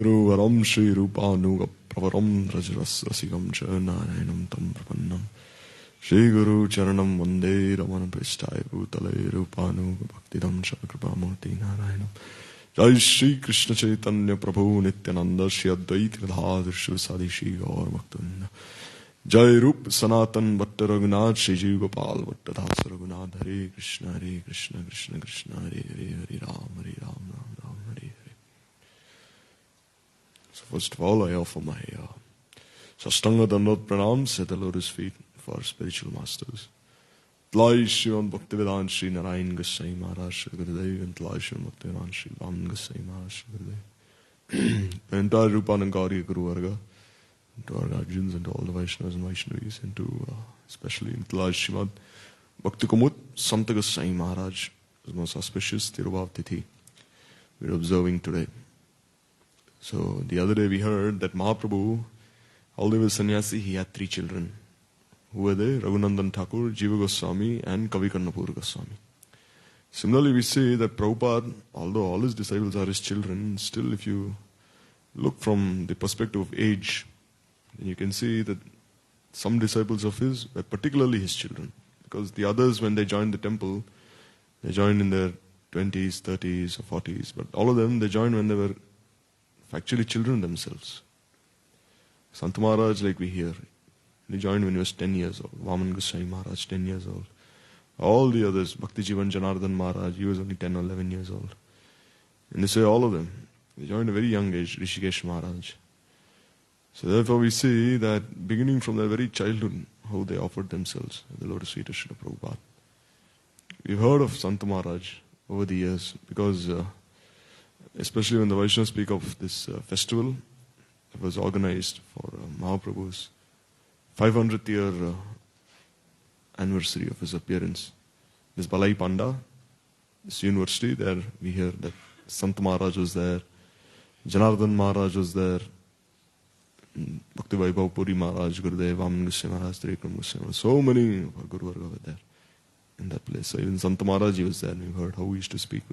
Guruvaram Shri Rupanuga Pravaram Rajarasigam Chanayanam Tam Prapannam Shri Guru Charanam Vande Ramana Prishtai Bhutale Rupanuga Bhaktidam Chakrapamurti Narayanam Jai Shri Krishna Chaitanya Prabhu Nityananda Shri Advaita Gadadhar Sri Shri Gaur Bhaktavrinda Jai Rup Sanatan Bhatta Raghunath Shri Jiv Gopal Bhatta Dasa Raghunath Hare Krishna Krishna Krishna Hare Hare Hare Ram Ram Ram Hare Hare. So first of all, I offer my Sastanga Dandot Pranams at the Lotus feet for spiritual masters. Tlai Shivan Bhaktivedanta Sri Narayan Goswami Maharaj Sri Gurudev and Tlai Shivan Bhaktivedanta Sri Vaman Goswami Maharaj Sri Gurudev. The entire Rupanangari Guru Varga, to our guardians and to all the Vaishnavas and Vaishnavis, and to especially Tlai Shrimad Bhakti Kumud Santa Goswami Maharaj, the most auspicious Tirobhav Tithi we are observing today. So the other day we heard that Mahaprabhu, although he was sannyasi, he had 3 children. Who were they? Raghunandan Thakur, Jiva Goswami and Kavi Karnapur Goswami. Similarly, we see that Prabhupada, although all his disciples are his children, still if you look from the perspective of age, then you can see that some disciples of his were particularly his children. Because the others, when they joined the temple, they joined in their 20s, 30s or 40s. But all of them, they joined when they were actually children themselves. Sant Maharaj, like we hear, he joined when he was 10 years old. Vaman Goswami Maharaj, 10 years old. All the others, Bhakti Jivan Janardhan Maharaj, he was only 10 or 11 years old. And this way, all of them, they joined at a very young age, Rishikesh Maharaj. So therefore we see that beginning from their very childhood, how they offered themselves at the lotus feet of Srila Prabhupada. We've heard of Sant Maharaj over the years, because especially when the Vaishnavas speak of this festival that was organized for Mahaprabhu's 500th year anniversary of his appearance. This Balai Panda, this university, there we hear that Sant Maharaj was there, Janardhan Maharaj was there, Bhakti Vaibhav Puri Maharaj, Gurudev, Vaman Goswami Maharaj, Trikram Goswami Maharaj, so many of our Guru Varga were there in that place. So even Sant Maharaj was there, and we heard how he used to speak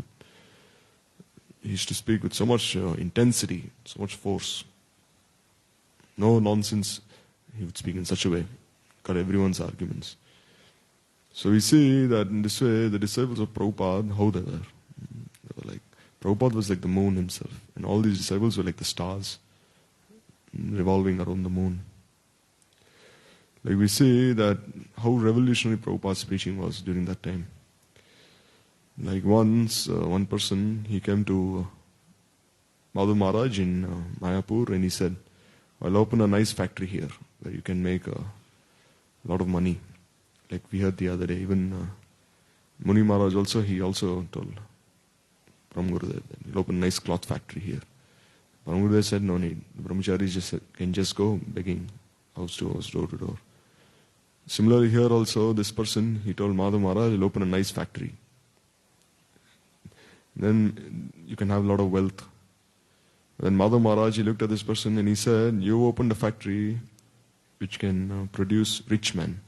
with so much intensity, so much force. No nonsense. He would speak in such a way, cut everyone's arguments. So we see that in this way, the disciples of Prabhupada, how they were. They were like, Prabhupada was like the moon himself, and all these disciples were like the stars revolving around the moon. Like we see that how revolutionary Prabhupada's preaching was during that time. Like once, one person, he came to Madhu Maharaj in Mayapur, and he said, I'll open a nice factory here where you can make a lot of money. Like we heard the other day, even Muni Maharaj also, he also told Param Gurudev that he'll open a nice cloth factory here. Param Gurudev said, no need. The brahmacharis can just go begging house to house, door to door. Similarly here also, this person, he told Madhu Maharaj, he'll open a nice factory. Then you can have a lot of wealth. Then Madhu Maharaj, he looked at this person and he said, you opened a factory which can produce rich men.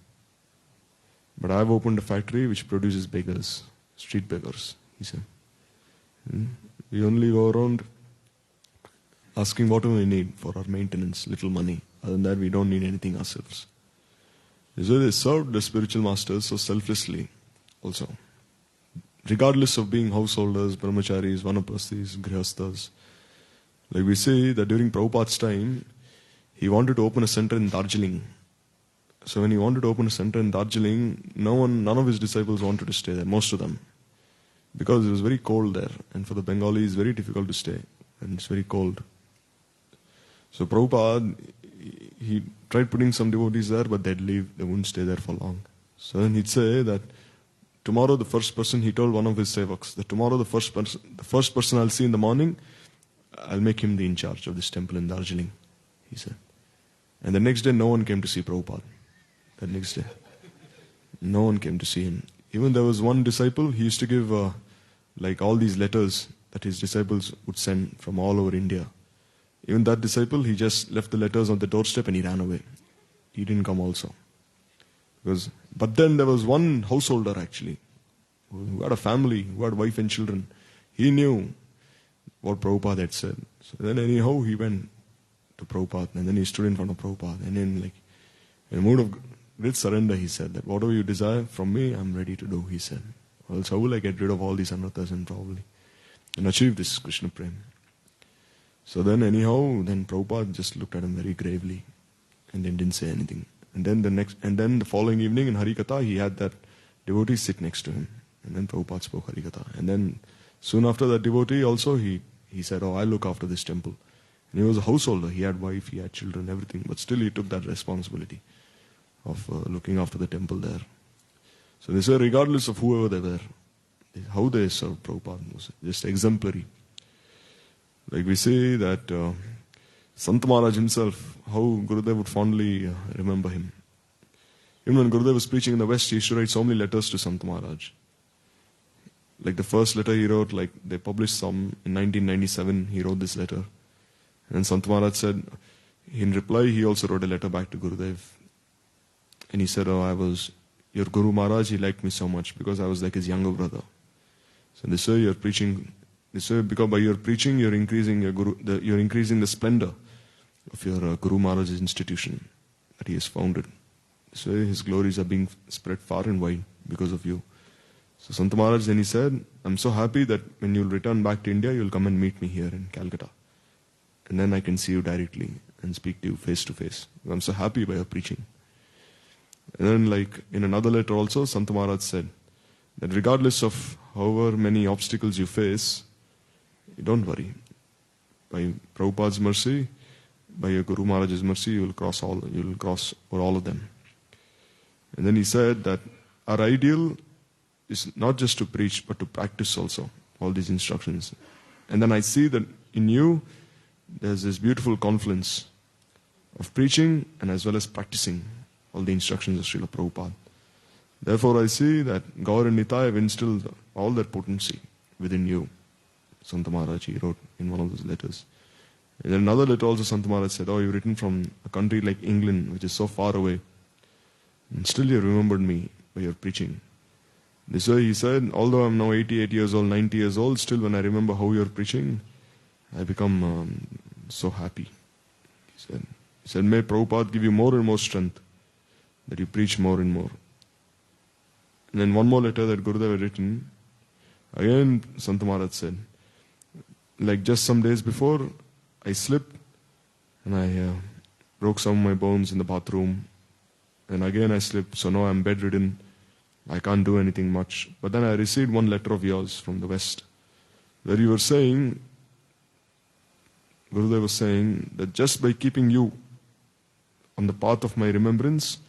But I've opened a factory which produces beggars, street beggars, he said. We only go around asking what do we need for our maintenance, little money. Other than that, we don't need anything ourselves. So they served the spiritual masters so selflessly also. Regardless of being householders, brahmacharis, vanaprasthis, grihasthas. Like we say that during Prabhupada's time, he wanted to open a center in Darjeeling. So when he wanted to open a center in Darjeeling, none of his disciples wanted to stay there, most of them. Because it was very cold there. And for the Bengalis, it's very difficult to stay. And it's very cold. So Prabhupada, he tried putting some devotees there, but they'd leave. They wouldn't stay there for long. So then he'd say that tomorrow the first person, he told one of his sevaks, that tomorrow the first person I'll see in the morning, I'll make him the in charge of this temple in Darjeeling, he said. And the next day, no one came to see Prabhupada. The next day, no one came to see him. Even there was one disciple, he used to give like all these letters that his disciples would send from all over India. Even that disciple, he just left the letters on the doorstep and he ran away. He didn't come also. But then there was one householder actually, who had a family, who had wife and children. He knew what Prabhupada had said. So then anyhow he went to Prabhupada, and then he stood in front of Prabhupada, and then like in a mood of great surrender he said that whatever you desire from me, I'm ready to do, he said. Or else how will I get rid of all these anarthas and achieve this Krishna Prem? So then anyhow, then Prabhupada just looked at him very gravely and then didn't say anything. And then the following evening in Harikatha, he had that devotee sit next to him. And then Prabhupada spoke Harikatha. And then soon after that devotee also, he said, I'll look after this temple. And he was a householder. He had wife, he had children, everything. But still he took that responsibility of looking after the temple there. So they say regardless of whoever they were, how they served Prabhupada was just exemplary. Like we say that Sant Maharaj himself, how Gurudev would fondly remember him. Even when Gurudev was preaching in the West, he used to write so many letters to Sant Maharaj. Like the first letter he wrote, like they published some in 1997, he wrote this letter. And Sant Maharaj said, in reply, he also wrote a letter back to Gurudev. And he said, your Guru Maharaj, he liked me so much because I was like his younger brother. So this way you're preaching, because by your preaching, you're increasing you're increasing the splendor of your Guru Maharaj's institution that he has founded. This way his glories are being spread far and wide because of you. So Sant Maharaj then he said, I'm so happy that when you'll return back to India, you'll come and meet me here in Calcutta. And then I can see you directly and speak to you face to face. I'm so happy by your preaching. And then like in another letter also, Sant Maharaj said that regardless of however many obstacles you face, don't worry. By Prabhupada's mercy, by your Guru Maharaj's mercy, you will cross over all of them. And then he said that our ideal is not just to preach, but to practice also all these instructions. And then I see that in you, there's this beautiful confluence of preaching and as well as practicing all the instructions of Srila Prabhupada. Therefore I see that Gaur and Nitai have instilled all that potency within you. Sant Maharaj, he wrote in one of those letters. And then another letter also Sant Maharaj said, you've written from a country like England, which is so far away. And still you remembered me by your preaching. This way he said, although I'm now 88 years old, 90 years old, still when I remember how you're preaching, I become so happy. He said, may Prabhupada give you more and more strength, that you preach more and more. And then one more letter that Gurudev had written, again Sant Maharaj said, like just some days before, I slipped and I broke some of my bones in the bathroom. And again I slipped, so now I'm bedridden. I can't do anything much. But then I received one letter of yours from the West, where you were saying, Gurudev was saying that just by keeping you on the path of my remembrance,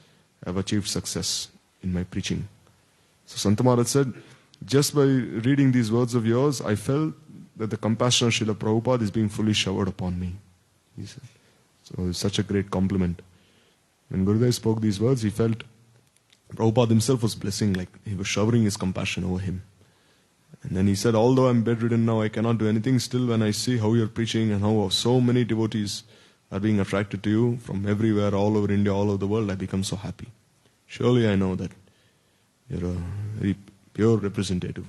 I have achieved success in my preaching. So Sant Maharaj said, just by reading these words of yours, I felt that the compassion of Srila Prabhupada is being fully showered upon me. He said. So it's such a great compliment. When Gurudev spoke these words, he felt Prabhupada himself was blessing, like he was showering his compassion over him. And then he said, although I'm bedridden now, I cannot do anything, still when I see how you're preaching and how so many devotees are being attracted to you from everywhere, all over India, all over the world, I become so happy. Surely I know that you're a very pure representative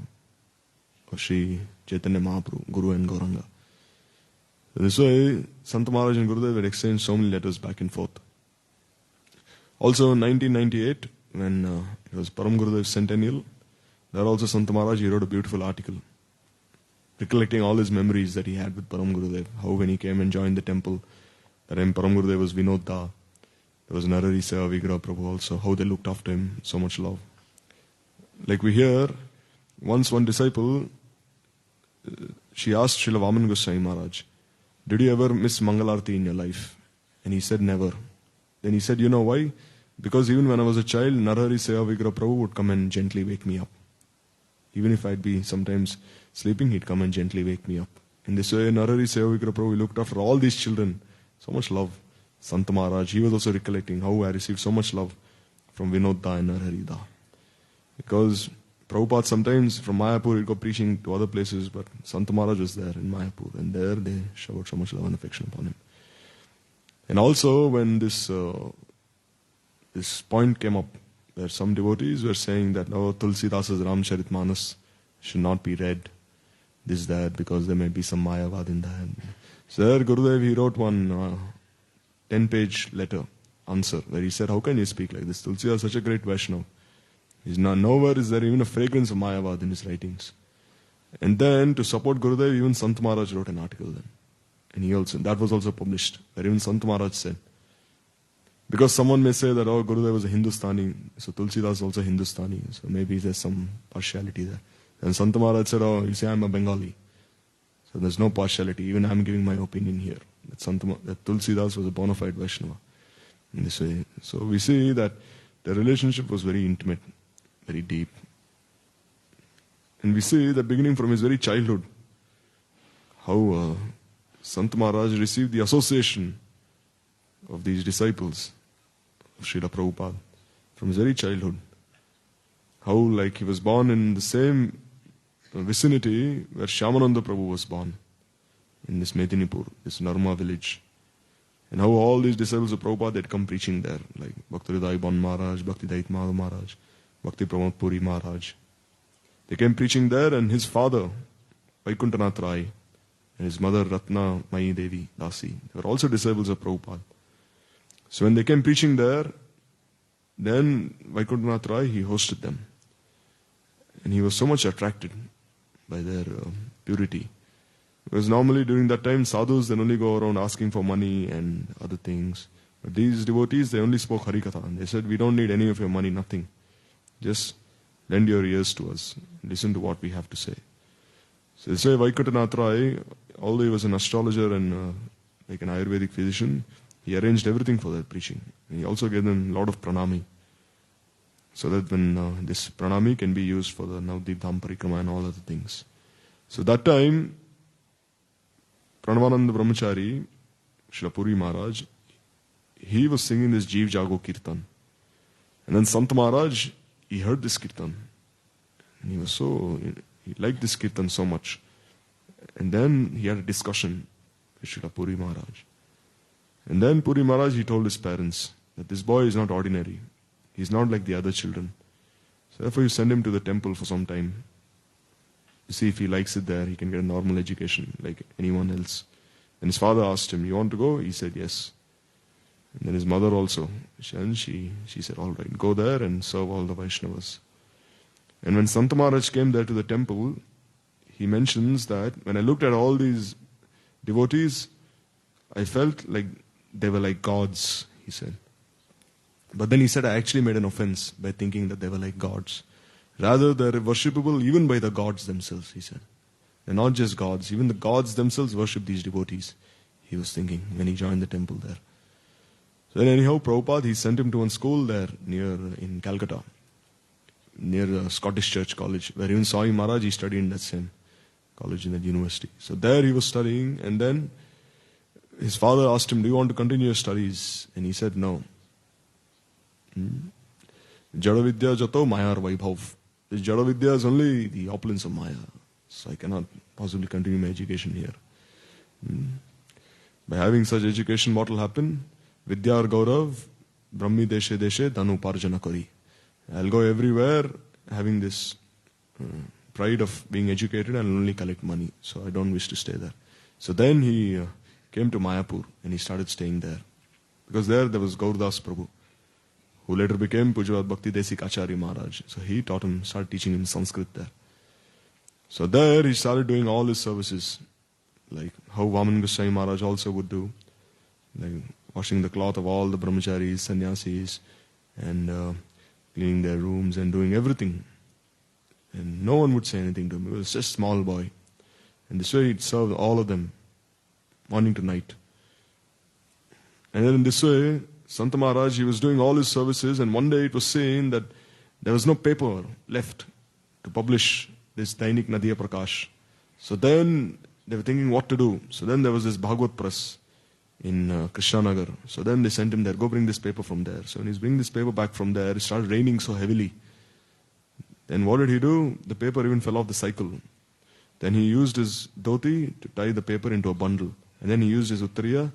of Sri Chaitanya Mahaprabhu, Guru and Gauranga. So this way, Sant Maharaj and Gurudev had exchanged so many letters back and forth. Also in 1998, when it was Param Gurudev's centennial, there also Sant Maharaj, he wrote a beautiful article recollecting all his memories that he had with Param Gurudev. How when he came and joined the temple, that time Param Gurudev was Vinodda. There was Narari Seva Vigraha Prabhu also, how they looked after him, so much love. Like we hear, once one disciple, she asked Srila Vaman Goswami Maharaj, did you ever miss Mangalarti in your life? And he said, never. Then he said, you know why? Because even when I was a child, Narari Seva Vigraha Prabhu would come and gently wake me up. Even if I'd be sometimes sleeping, he'd come and gently wake me up. In this way, Narari Seva Vigraha Prabhu looked after all these children. So much love. Sant Maharaj, he was also recollecting how I received so much love from Vinodda and Nararida. Because Prabhupada sometimes from Mayapur he'd go preaching to other places, but Sant Maharaj was there in Mayapur, and there they showered so much love and affection upon him. And also when this point came up where some devotees were saying that, oh, Tulsidasa's Ramcharitmanas should not be read, this, that, because there may be some Mayavad in that. So there Gurudev, he wrote one 10-page letter, answer, where he said, how can you speak like this? Tulsidas is such a great Vaishnava. Nowhere is there even a fragrance of Mayavad in his writings. And then to support Gurudev, even Sant Maharaj wrote an article then. And that was also published, where even Sant Maharaj said, because someone may say that, oh, Gurudev was a Hindustani, so Tulsidas is also Hindustani, so maybe there's some partiality there. And Sant Maharaj said, oh, you say I'm a Bengali. So there's no partiality, even I'm giving my opinion here. That Tulsidas was a bona fide Vaishnava in this way. So we see that the relationship was very intimate, very deep. And we see that beginning from his very childhood, how Sant Maharaj received the association of these disciples of Srila Prabhupada from his very childhood. How like he was born in the same vicinity where Shyamananda Prabhu was born, in this Medinipur, this Narma village. And how all these disciples of Prabhupada had come preaching there, like Bhakti Radharani Maharaj, Bhakti Daitma Maharaj, Bhakti Pramod Puri Maharaj. They came preaching there, and his father, Vaikuntanath Rai, and his mother Ratna Mai Devi Dasi, they were also disciples of Prabhupada. So when they came preaching there, then Vaikuntanath Rai, he hosted them. And he was so much attracted by their purity. Because normally during that time, sadhus, they only go around asking for money and other things. But these devotees, they only spoke Harikatha. And they said, we don't need any of your money, nothing. Just lend your ears to us. Listen to what we have to say. So they say Vaikuntanath Rai, although he was an astrologer and like an Ayurvedic physician, he arranged everything for their preaching. And he also gave them a lot of pranami. So that when this pranami can be used for the Navdeep Dham Parikrama and all other things. So that time, Pranavananda Brahmachari, Srila Puri Maharaj, he was singing this Jeev Jago Kirtan. And then Sant Maharaj, he heard this Kirtan. And he liked this Kirtan so much. And then he had a discussion with Srila Puri Maharaj. And then Puri Maharaj, he told his parents that this boy is not ordinary. He's not like the other children. So therefore you send him to the temple for some time. You see if he likes it there, he can get a normal education like anyone else. And his father asked him, you want to go? He said, yes. And then his mother also. And she said, all right, go there and serve all the Vaishnavas. And when Sant Maharaj came there to the temple, he mentions that when I looked at all these devotees, I felt like they were like gods, he said. But then he said, I actually made an offense by thinking that they were like gods. Rather, they're worshipable even by the gods themselves, he said. They're not just gods. Even the gods themselves worship these devotees, he was thinking when he joined the temple there. So then anyhow, Prabhupada, he sent him to one school there in Calcutta, near the Scottish Church College, where even Swami Maharaj, he studied in that same college in that university. So there he was studying, and then his father asked him, do you want to continue your studies? And he said, no. Jadavidya jato mayar vaibhav. This Jadavidya is only the opulence of Maya. So I cannot possibly continue my education here. By having such education, what will happen? Vidyar Gaurav, Brahmi Deshe Deshe, Dhanu Parjana Kari. I'll go everywhere having this pride of being educated and only collect money. So I don't wish to stay there. So then he came to Mayapur and he started staying there. Because there was Gauradas Prabhu, who later became Pujyapad Bhakti Desik Acharya Maharaj. So he started teaching him Sanskrit there. So there he started doing all his services, like how Vaman Goswami Maharaj also would do, like washing the cloth of all the brahmacharis, sannyasis, and cleaning their rooms and doing everything. And no one would say anything to him. He was just a small boy. And this way he'd serve all of them, morning to night. And then in this way, Sant Maharaj, he was doing all his services, and one day it was seen that there was no paper left to publish this Dainik Nadiya Prakash. So then they were thinking what to do. So then there was this Bhagavad Press in Krishnanagar. So then they sent him there, go bring this paper from there. So when he's bringing this paper back from there, it started raining so heavily. Then what did he do? The paper even fell off the cycle. Then he used his dhoti to tie the paper into a bundle. And then he used his uttariya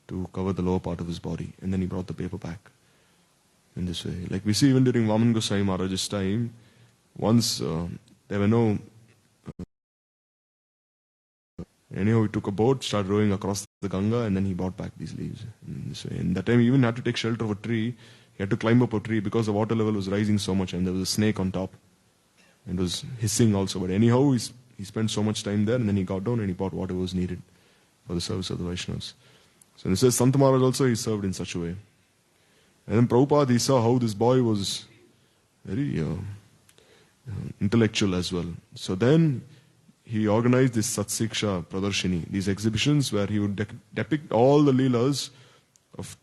to cover the lower part of his body. And then he brought the paper back. in this way. Like we see even during Vaman Goswami Maharaj's time, once there were no... anyhow, he took a boat, started rowing across the Ganga, and then he brought back these leaves in this way. And that time he even had to take shelter of a tree. He had to climb up a tree because the water level was rising so much, and there was a snake on top. And it was hissing also. But anyhow, he spent so much time there, and then he got down and he bought whatever was needed for the service of the Vaishnavas. So it says Sant Maharaj also, he served in such a way. And then Prabhupada, he saw how this boy was very intellectual as well. So then he organized this Satsiksha Pradarshini, these exhibitions where he would depict all the Leelas of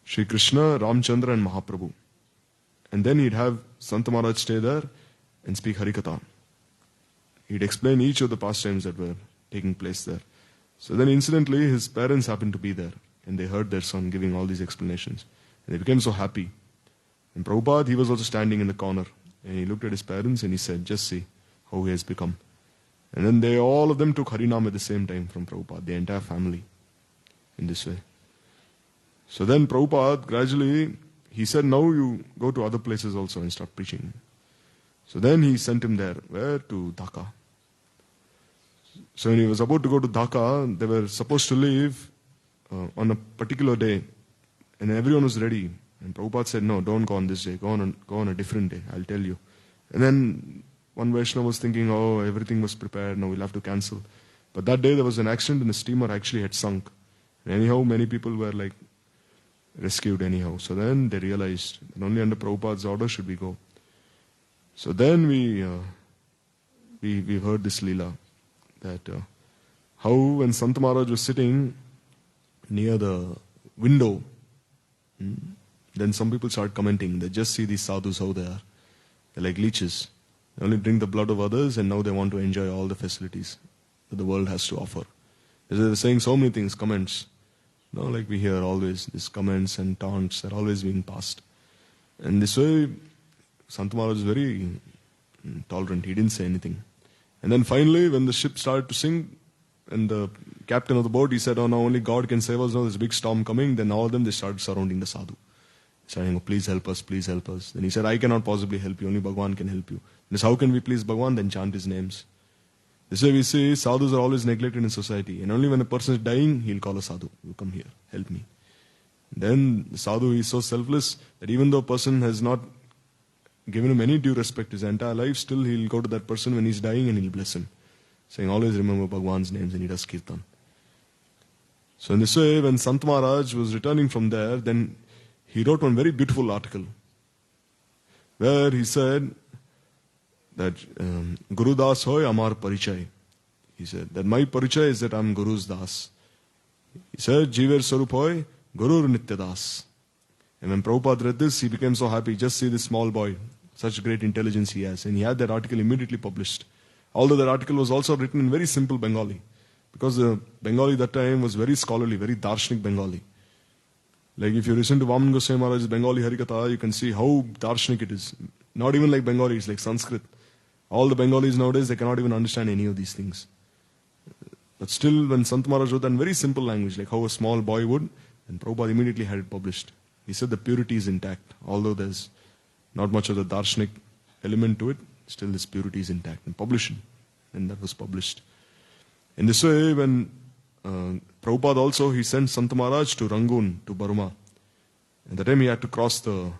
Sri Krishna, Ramchandra and Mahaprabhu. And then he'd have Sant Maharaj stay there and speak Harikatha. He'd explain each of the pastimes that were taking place there. So then incidentally, his parents happened to be there, and they heard their son giving all these explanations. And they became so happy. And Prabhupada, he was also standing in the corner, and he looked at his parents and he said, just see how he has become. And then all of them took Harinam at the same time from Prabhupada, the entire family, in this way. So then Prabhupada, gradually, he said, now you go to other places also and start preaching. So then he sent him there. Where? To Dhaka. So when he was about to go to Dhaka, they were supposed to leave on a particular day. And everyone was ready. And Prabhupada said, no, don't go on this day. Go on a different day. I'll tell you. And then one Vaishnava was thinking, oh, everything was prepared. Now we'll have to cancel. But that day there was an accident and the steamer actually had sunk. And anyhow, many people were like rescued anyhow. So then they realized that only under Prabhupada's order should we go. So then we heard this Leela, that how when Sant Maharaj was sitting near the window, then some people started commenting. They just see these sadhus, how they are. They're like leeches. They only drink the blood of others, and now they want to enjoy all the facilities that the world has to offer. They're saying so many things, comments. Like we hear always, these comments and taunts are always being passed. And this way, Sant Maharaj is very tolerant. He didn't say anything. And then finally, when the ship started to sink, and the captain of the boat, he said, oh, now only God can save us. Now there's a big storm coming. Then all of them, they started surrounding the sadhu. Saying, oh, please help us, please help us. Then he said, I cannot possibly help you. Only Bhagwan can help you. This, how can we please Bhagwan? Then chant his names. This way we see sadhus are always neglected in society. And only when a person is dying, he'll call a sadhu. You come here, help me. Then the sadhu is so selfless that even though a person has not given him any due respect his entire life, still he'll go to that person when he's dying and he'll bless him. Saying, always remember Bhagwan's names, and he does kirtan. So in this way, when Sant Maharaj was returning from there, then he wrote one very beautiful article where he said that Guru Das hoy amar parichay. He said that my parichay is that I'm Guru's Das. He said, Jiver Sarup hoy Gurur Nitya Das. And when Prabhupada read this, he became so happy. Just see this small boy, such great intelligence he has. And he had that article immediately published. Although that article was also written in very simple Bengali. Because the Bengali that time was very scholarly, very darshanik Bengali. Like if you listen to Vaman Goswami Maharaj's Bengali Harikatha, you can see how darshanik it is. Not even like Bengali, it's like Sanskrit. All the Bengalis nowadays, they cannot even understand any of these things. But still, when Sant Maharaj wrote that in very simple language, like how a small boy would, and Prabhupada immediately had it published. He said the purity is intact. Although there's not much of the darshanik element to it, still this purity is intact. And published. And that was published. In this way, when Prabhupada also, he sent Sant Maharaj to Rangoon, to Burma. At the time he had to cross the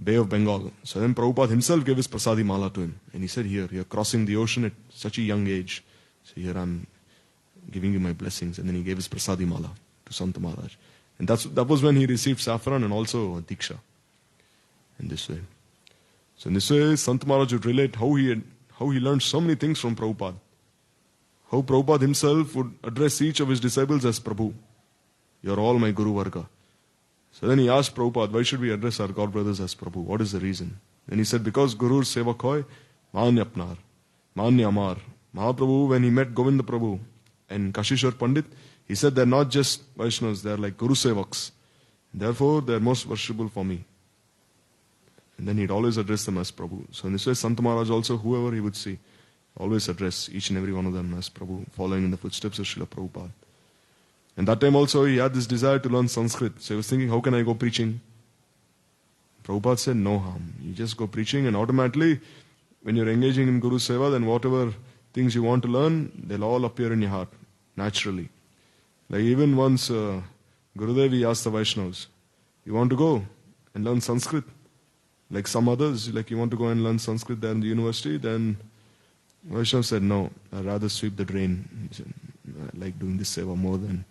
Bay of Bengal. So then Prabhupada himself gave his prasadi mala to him. And he said, here, you're crossing the ocean at such a young age. So here I'm giving you my blessings. And then he gave his prasadi mala to Sant Maharaj. And that was when he received saffron and also Diksha. In this way. So in this way, Sant Maharaj would relate how he learned so many things from Prabhupada. How Prabhupada himself would address each of his disciples as Prabhu. You're all my Guru Varga. So then he asked Prabhupada, why should we address our God brothers as Prabhu? What is the reason? And he said, because Guru's Sevak hoy, Manya Apnar, Manya Amar. Mahaprabhu, when he met Govinda Prabhu and Kashishwar Pandit, he said they're not just Vaishnavas, they're like Guru Sevaks. Therefore, they're most worshipable for me. And then he'd always address them as Prabhu. So in this way, Sant Maharaj also, whoever he would see, always address each and every one of them as Prabhu, following in the footsteps of Srila Prabhupada. And that time also he had this desire to learn Sanskrit. So he was thinking, how can I go preaching? Prabhupada said no harm. You just go preaching and automatically when you're engaging in Guru Seva, then whatever things you want to learn, they'll all appear in your heart, naturally. Like even once Gurudev asked the Vaishnavas, you want to go and learn Sanskrit? Like some others, like you want to go and learn Sanskrit there in the university, then Vaishnava said, no, I'd rather sweep the drain. He said, I like doing this seva more than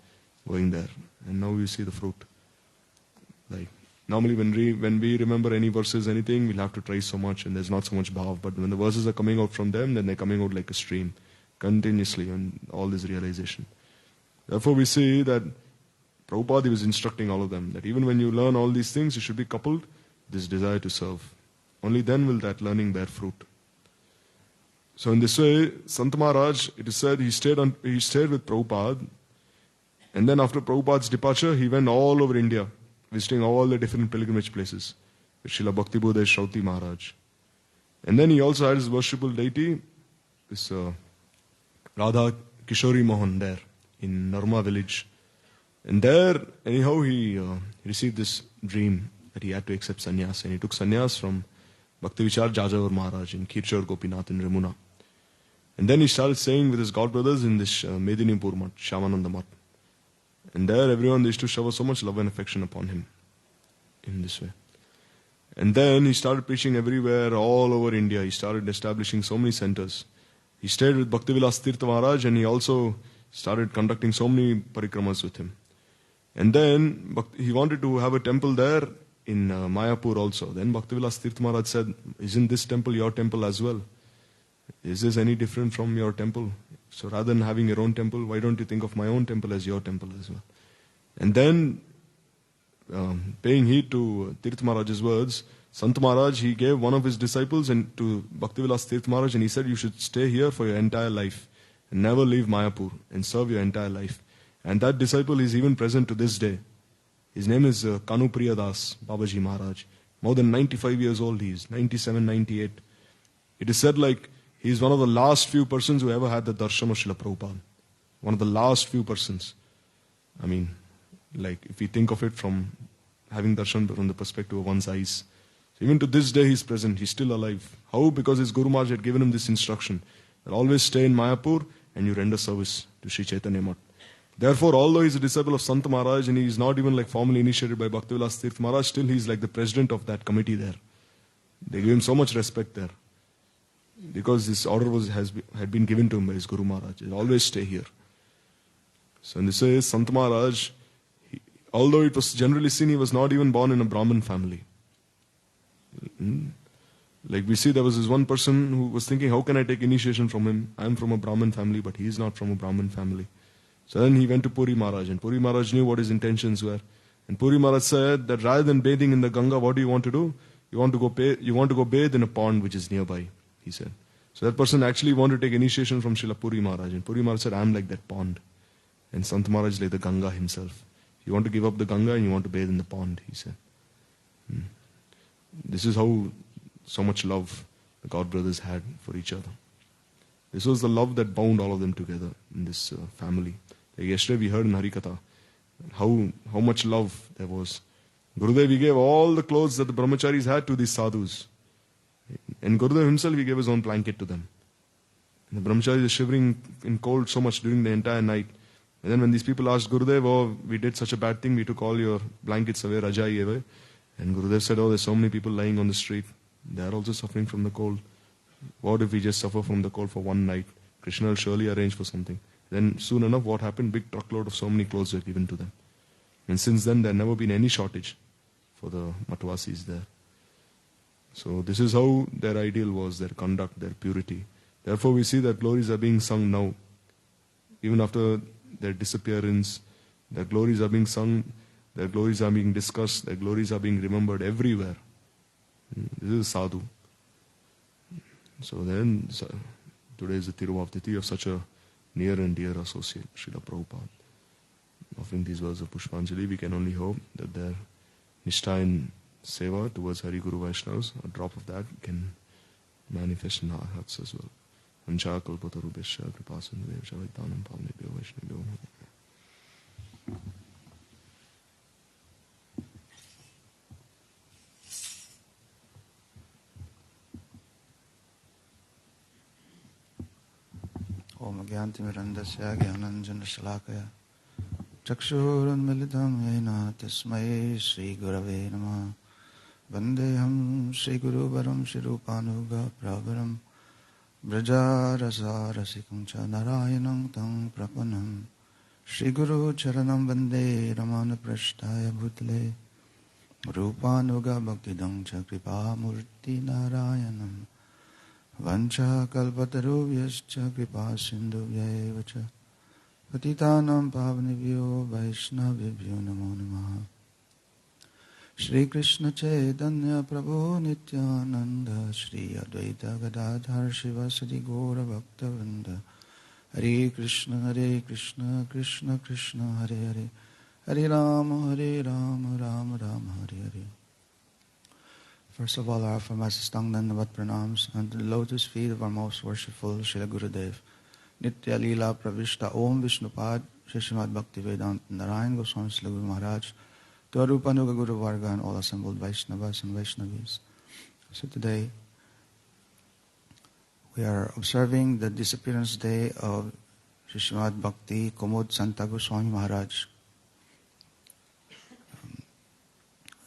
going there. And now you see the fruit. Like normally when we remember any verses, anything, we'll have to try so much and there's not so much bhav. But when the verses are coming out from them, then they're coming out like a stream, continuously, and all this realization. Therefore we see that Prabhupada was instructing all of them, that even when you learn all these things, you should be coupled with this desire to serve. Only then will that learning bear fruit. So in this way, Sant Maharaj, it is said, he stayed with Prabhupada, and then after Prabhupada's departure, he went all over India, visiting all the different pilgrimage places with Srila Bhakti Srauti Maharaj. And then he also had his worshipful deity, this Radha Kishori Mohan there in Narma village. And there, anyhow, he received this dream that he had to accept sannyas, and he took sannyas from Bhaktivichar Jajavar Maharaj in Kirchur Gopinath in Ramuna. And then he started staying with his godbrothers in this Medinipur Mat, Shyamananda Mat. And there everyone used to shower so much love and affection upon him in this way. And then he started preaching everywhere, all over India. He started establishing so many centers. He stayed with Bhaktivilas Tirtha Maharaj and he also started conducting so many parikramas with him. And then he wanted to have a temple there in Mayapur also. Then Bhaktivilas Tirtha Maharaj said, isn't this temple your temple as well? Is this any different from your temple? So rather than having your own temple, why don't you think of my own temple as your temple as well? And then, paying heed to Tirtha Maharaj's words, Sant Maharaj, he gave one of his disciples and to Bhaktivilas Tirtha Maharaj, and he said, you should stay here for your entire life and never leave Mayapur and serve your entire life. And that disciple is even present to this day. His name is Kanupriya Das Babaji Maharaj. More than 95 years old he is, 97, 98. It is said like, he is one of the last few persons who ever had the darshan of Srila Prabhupada. One of the last few persons. I mean, like if we think of it from having darshan from the perspective of one's eyes. So even to this day he is present, he is still alive. How? Because his Guru Maharaj had given him this instruction. That always stay in Mayapur and you render service to Sri Chaitanya Mat. Therefore, although he is a disciple of Sant Maharaj and he is not even like formally initiated by Bhaktivilas Tirtha Maharaj, still he is like the president of that committee there. They give him so much respect there. Because this order had been given to him by his Guru Maharaj. He'll always stay here. So in this way, Sant Maharaj, although it was generally seen he was not even born in a Brahmin family. Like we see there was this one person who was thinking, how can I take initiation from him? I am from a Brahmin family, but he is not from a Brahmin family. So then he went to Puri Maharaj, and Puri Maharaj knew what his intentions were. And Puri Maharaj said that rather than bathing in the Ganga, what do you want to do? You want to go bathe in a pond which is nearby, he said. So that person actually wanted to take initiation from Srila Puri Maharaj. And Puri Maharaj said, I am like that pond. And Sant Maharaj is like the Ganga himself. You want to give up the Ganga and you want to bathe in the pond, he said. This is how so much love the God brothers had for each other. This was the love that bound all of them together in this family. Like yesterday we heard in Harikatha how much love there was. Gurudev, he gave all the clothes that the brahmacharis had to these sadhus. And Gurudev himself, he gave his own blanket to them. And the brahmacharis are shivering in cold so much during the entire night. And then when these people asked Gurudev, oh, we did such a bad thing, we took all your blankets away, Rajai away. And Gurudev said, oh, there's so many people lying on the street. They are also suffering from the cold. What if we just suffer from the cold for one night? Krishna will surely arrange for something. Then soon enough, what happened? Big truckload of so many clothes were given to them. And since then, there never been any shortage for the Matvasis there. So this is how their ideal was, their conduct, their purity. Therefore we see that glories are being sung now. Even after their disappearance, their glories are being sung, their glories are being discussed, their glories are being remembered everywhere. This is sadhu. So then, today is the Tirobhavati of such a near and dear associate, Srila Prabhupada. Offering these words of Pushpanjali, we can only hope that their nishtha in seva towards Hari Guru Vaishnavas, a drop of that can manifest in our hearts as well. Ancha kalpatarubhesha kripasindhuvesha vaidhanam pavnebhyo vaishnavyo. Jnantirandasya Gyananjana Shalakaya Chakshurunmilitam Yena Tasmai Shri Gurave Namah Vandeham Shri Guru Varam Shri Rupanuga Pravaram Braja Rasa Rasikam Cha Narayanam Tang Prapanam Shri Guru Charanam Vande Ramana Prashtaya Bhutale Rupanuga Bhaktidam Cha Kripa Murti Narayanam Vancha Kalpatarubhyascha Kripa Sindhubhya Cha Patitanam Pavanibhyo Vaishnavibhyo Namo Namaha Shri Krishna Chaitanya Prabhu Nityananda Shri Advaita Gadadhar Shivasadi Gaura Bhaktavinda Hare Krishna Krishna Krishna Hare Hare Hare Rama Rama Rama Hare Hare. First of all, I offer my sastang dandavat pranams unto the lotus feet of our most worshipful Srila Gurudev, Nitya Leela Pravishta Om Vishnupad, Srimati Bhaktivedanta Narayan Goswami Srila Guru Maharaj, to Arupanuga Guru Varga and all assembled Vaishnavas and Vaishnavis. So today, we are observing the disappearance day of Srimati Bhakti Kumud Santa Goswami Maharaj.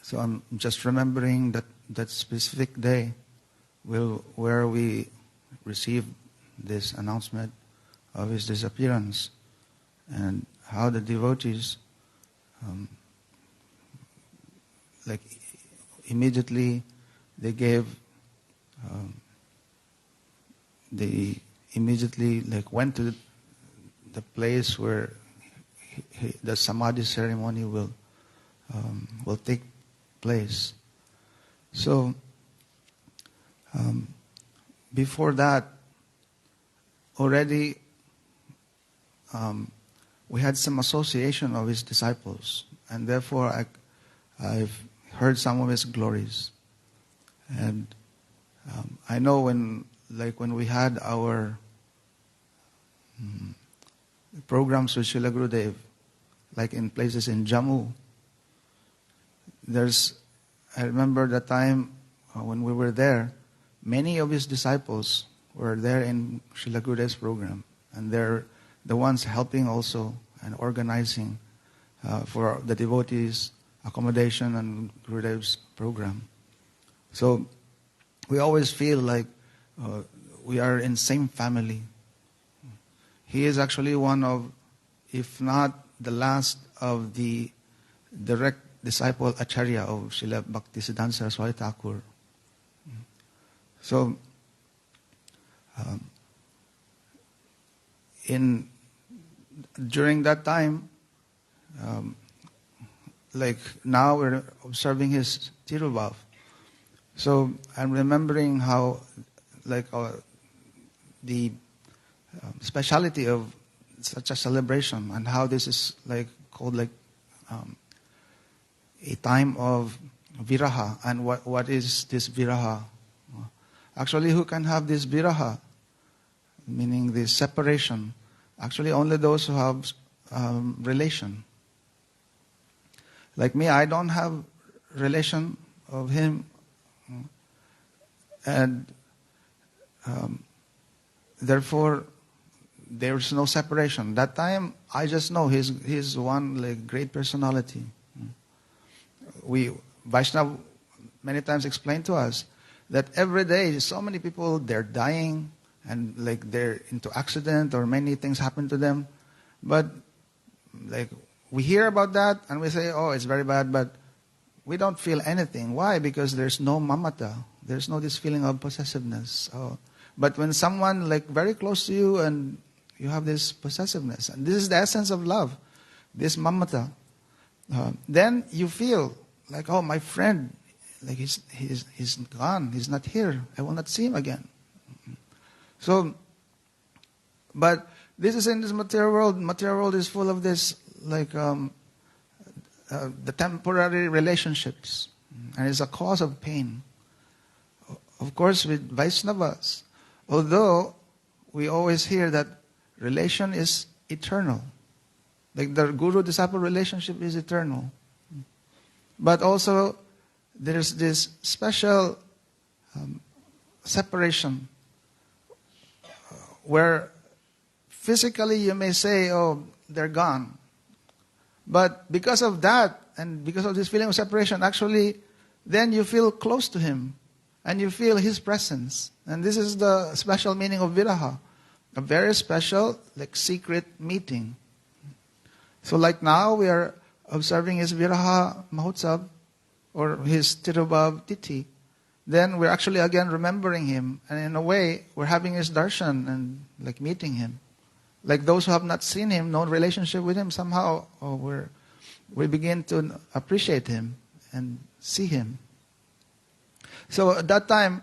So I'm just remembering that specific day where we received this announcement of his disappearance, and how the devotees immediately they gave they immediately went to the place where the samadhi ceremony will take place. So before that, already we had some association of his disciples, and therefore I've heard some of his glories. And I know when we had our programs with Srila Gurudev, in places in Jammu, I remember the time when we were there, many of his disciples were there in Srila Gurudev's program, and they're the ones helping also and organizing for the devotees' accommodation and Gurudev's program. So we always feel like we are in same family. He is actually one of, if not the last of the direct disciple Acharya of Srila Bhaktisiddhanta Sarasvati Thakura. So, during that time, now we're observing his Tirobhav. So I'm remembering how, the speciality of such a celebration, and how this is called a time of viraha. And what is this viraha? Actually, who can have this viraha, meaning this separation? Actually, only those who have relation. Like me, I don't have relation of him, and therefore there's no separation. That time, I just know he's one great personality. Vaishnava many times explained to us that every day so many people, they're dying, and they're into accident, or many things happen to them. But we hear about that and we say, oh, it's very bad, but we don't feel anything. Why? Because there's no mamata. There's no this feeling of possessiveness. But when someone very close to you and you have this possessiveness, and this is the essence of love, this mamata, then you feel oh, my friend, he's gone, he's not here, I will not see him again. So, but this is in this material world. Material world is full of this, the temporary relationships, and it's a cause of pain. Of course, with Vaishnavas, although we always hear that relation is eternal, the guru-disciple relationship is eternal, but also there's this special separation where physically you may say, oh, they're gone. But because of that, and because of this feeling of separation, actually, then you feel close to him. And you feel his presence. And this is the special meaning of viraha. A very special, like secret meeting. So like now we are observing his viraha mahotsav, or his Tirobhav tithi. Then we're actually again remembering him. And in a way, we're having his darshan and like meeting him. Like those who have not seen him, no relationship with him, somehow we begin to appreciate him and see him. So at that time,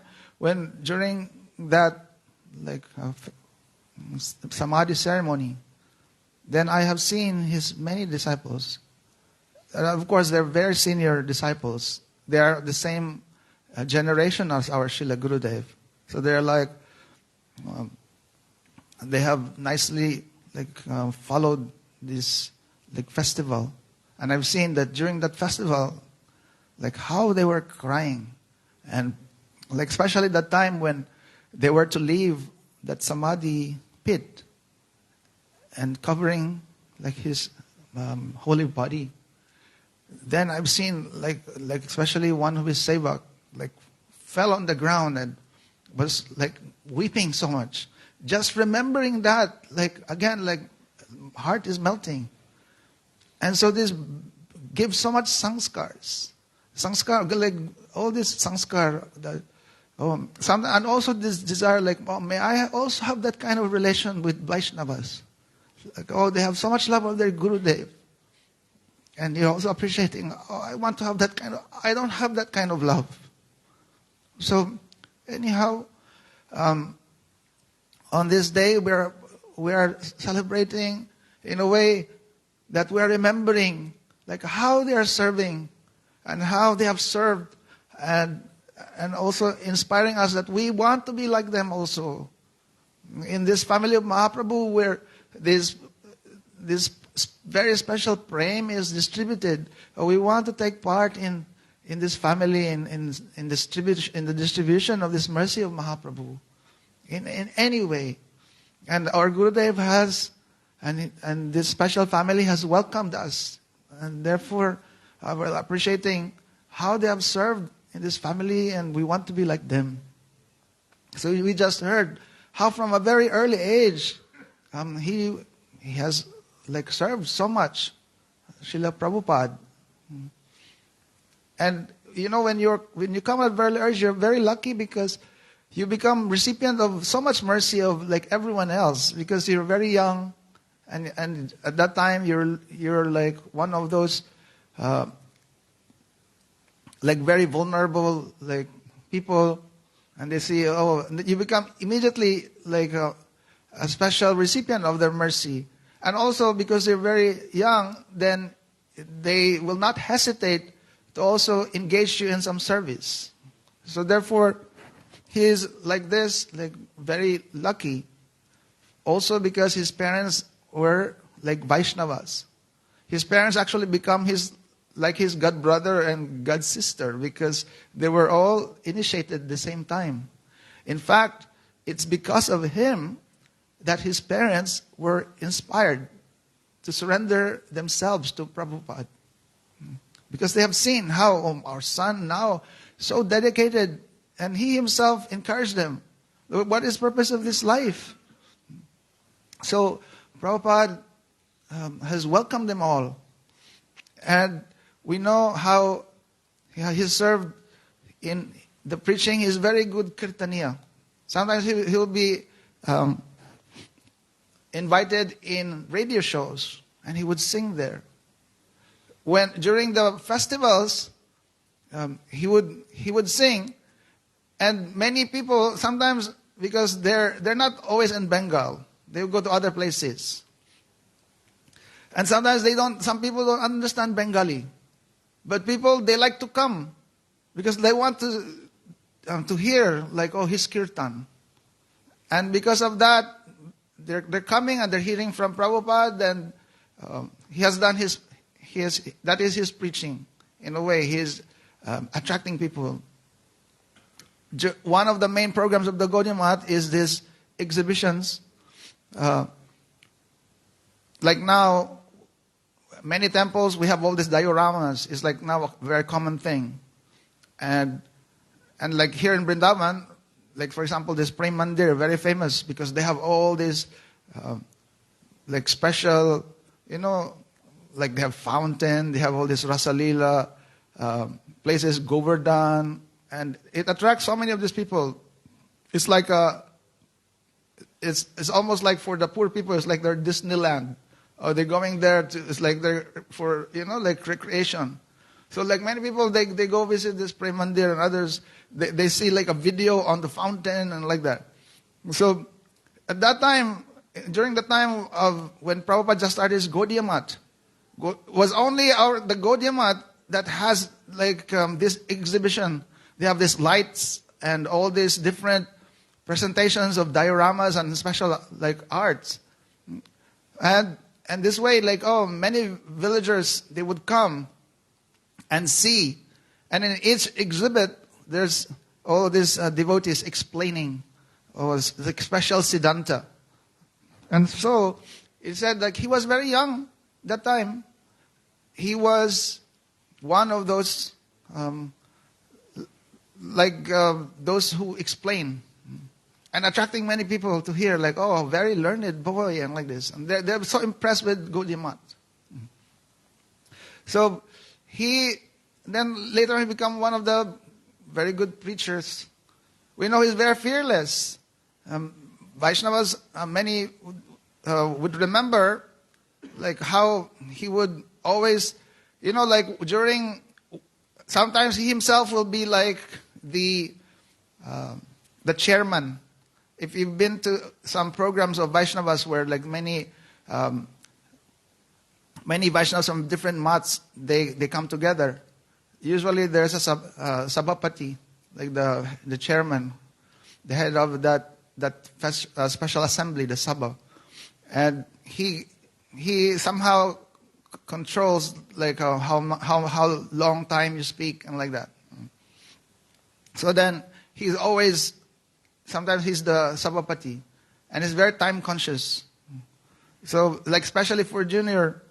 during that like samadhi ceremony, then I have seen his many disciples. And of course, they're very senior disciples. They are the same generation as our Srila Gurudev. So they're like, they have nicely followed this like festival. And I've seen that during that festival, like how they were crying. And like especially that time when they were to leave that samadhi pit and covering like his holy body. Then I've seen like especially one of his sevak like fell on the ground and was like weeping so much. Just remembering that, like again, like heart is melting. And so this gives so much sanskars. Sanskar, like all this sanskar that and also this desire, like, oh, may I also have that kind of relation with Vaishnavas? Like, oh, they have so much love of their Gurudev. And you're also appreciating, oh, I want to have that kind of, I don't have that kind of love. So, anyhow, on this day we are celebrating in a way that we are remembering like how they are serving and how they have served and also inspiring us that we want to be like them also. In this family of Mahaprabhu where this very special prem is distributed, we want to take part in this family, in the distribution of this mercy of Mahaprabhu in any way. And our Gurudev has, and this special family has welcomed us. And therefore, we're appreciating how they have served in this family, and we want to be like them. So we just heard how from a very early age, he has like served so much, Srila Prabhupada. And you know, when you come at very early age, you're very lucky because you become recipient of so much mercy of like everyone else because you're very young, and at that time you're like one of those like very vulnerable like people, and they see, oh, you become immediately like a special recipient of their mercy. And also because they're very young, then they will not hesitate to also engage you in some service. So therefore, he is like this, like very lucky. Also because his parents were like Vaishnavas. His parents actually become his god brother and god sister because they were all initiated at the same time. In fact, it's because of him that his parents were inspired to surrender themselves to Prabhupada. Because they have seen how our son now so dedicated, and he himself encouraged them. What is the purpose of this life? So Prabhupada has welcomed them all. And we know how he served in the preaching. He's very good kirtaniya. Sometimes he'll be invited in radio shows, and he would sing there. During the festivals, he would sing, and many people sometimes, because they're not always in Bengal, they would go to other places, and sometimes some people don't understand Bengali, but they like to come because they want to hear like, oh, his kirtan, and because of that, they're coming and they're hearing from Prabhupada, and he has done that is his preaching. In a way, he is attracting people. One of the main programs of the Gaudiya Math is these exhibitions like now, many temples, we have all these dioramas. It's like now a very common thing. And like here in Vrindavan, like for example, this Prem Mandir, very famous because they have all these like special, like they have fountain, they have all this Rasa Leela, places, Govardhan, and it attracts so many of these people. It's like it's almost like for the poor people, it's like their Disneyland. Or they're going there it's like they're for, like recreation. So like many people, they go visit this Prem Mandir, and others, they see like a video on the fountain and like that. So at that time, during the time of when Prabhupada just started his Gaudiya Math, was only the Gaudiya Math that has like this exhibition. They have these lights and all these different presentations of dioramas and special like arts. And this way, like, many villagers, they would come and see. And in each exhibit, there's all these devotees explaining the special Siddhanta. And so, it said, like, he was very young that time. He was one of those, those who explain. And attracting many people to hear, like, very learned boy, and like this. And they're so impressed with Gaudiya Math. So, then later he became one of the very good preachers. We know he's very fearless. Vaishnavas, many would remember, like, how he would always, like, sometimes he himself will be like the chairman. If you've been to some programs of Vaishnavas where like many Vaishnavas from different mats, they come together. Usually there's a sabhapati, like the chairman, the head of that special assembly, the sabha. And he somehow controls like how long time you speak and like that. So then he's always, sometimes he's the sabhapati, and he's very time conscious. So like especially for junior,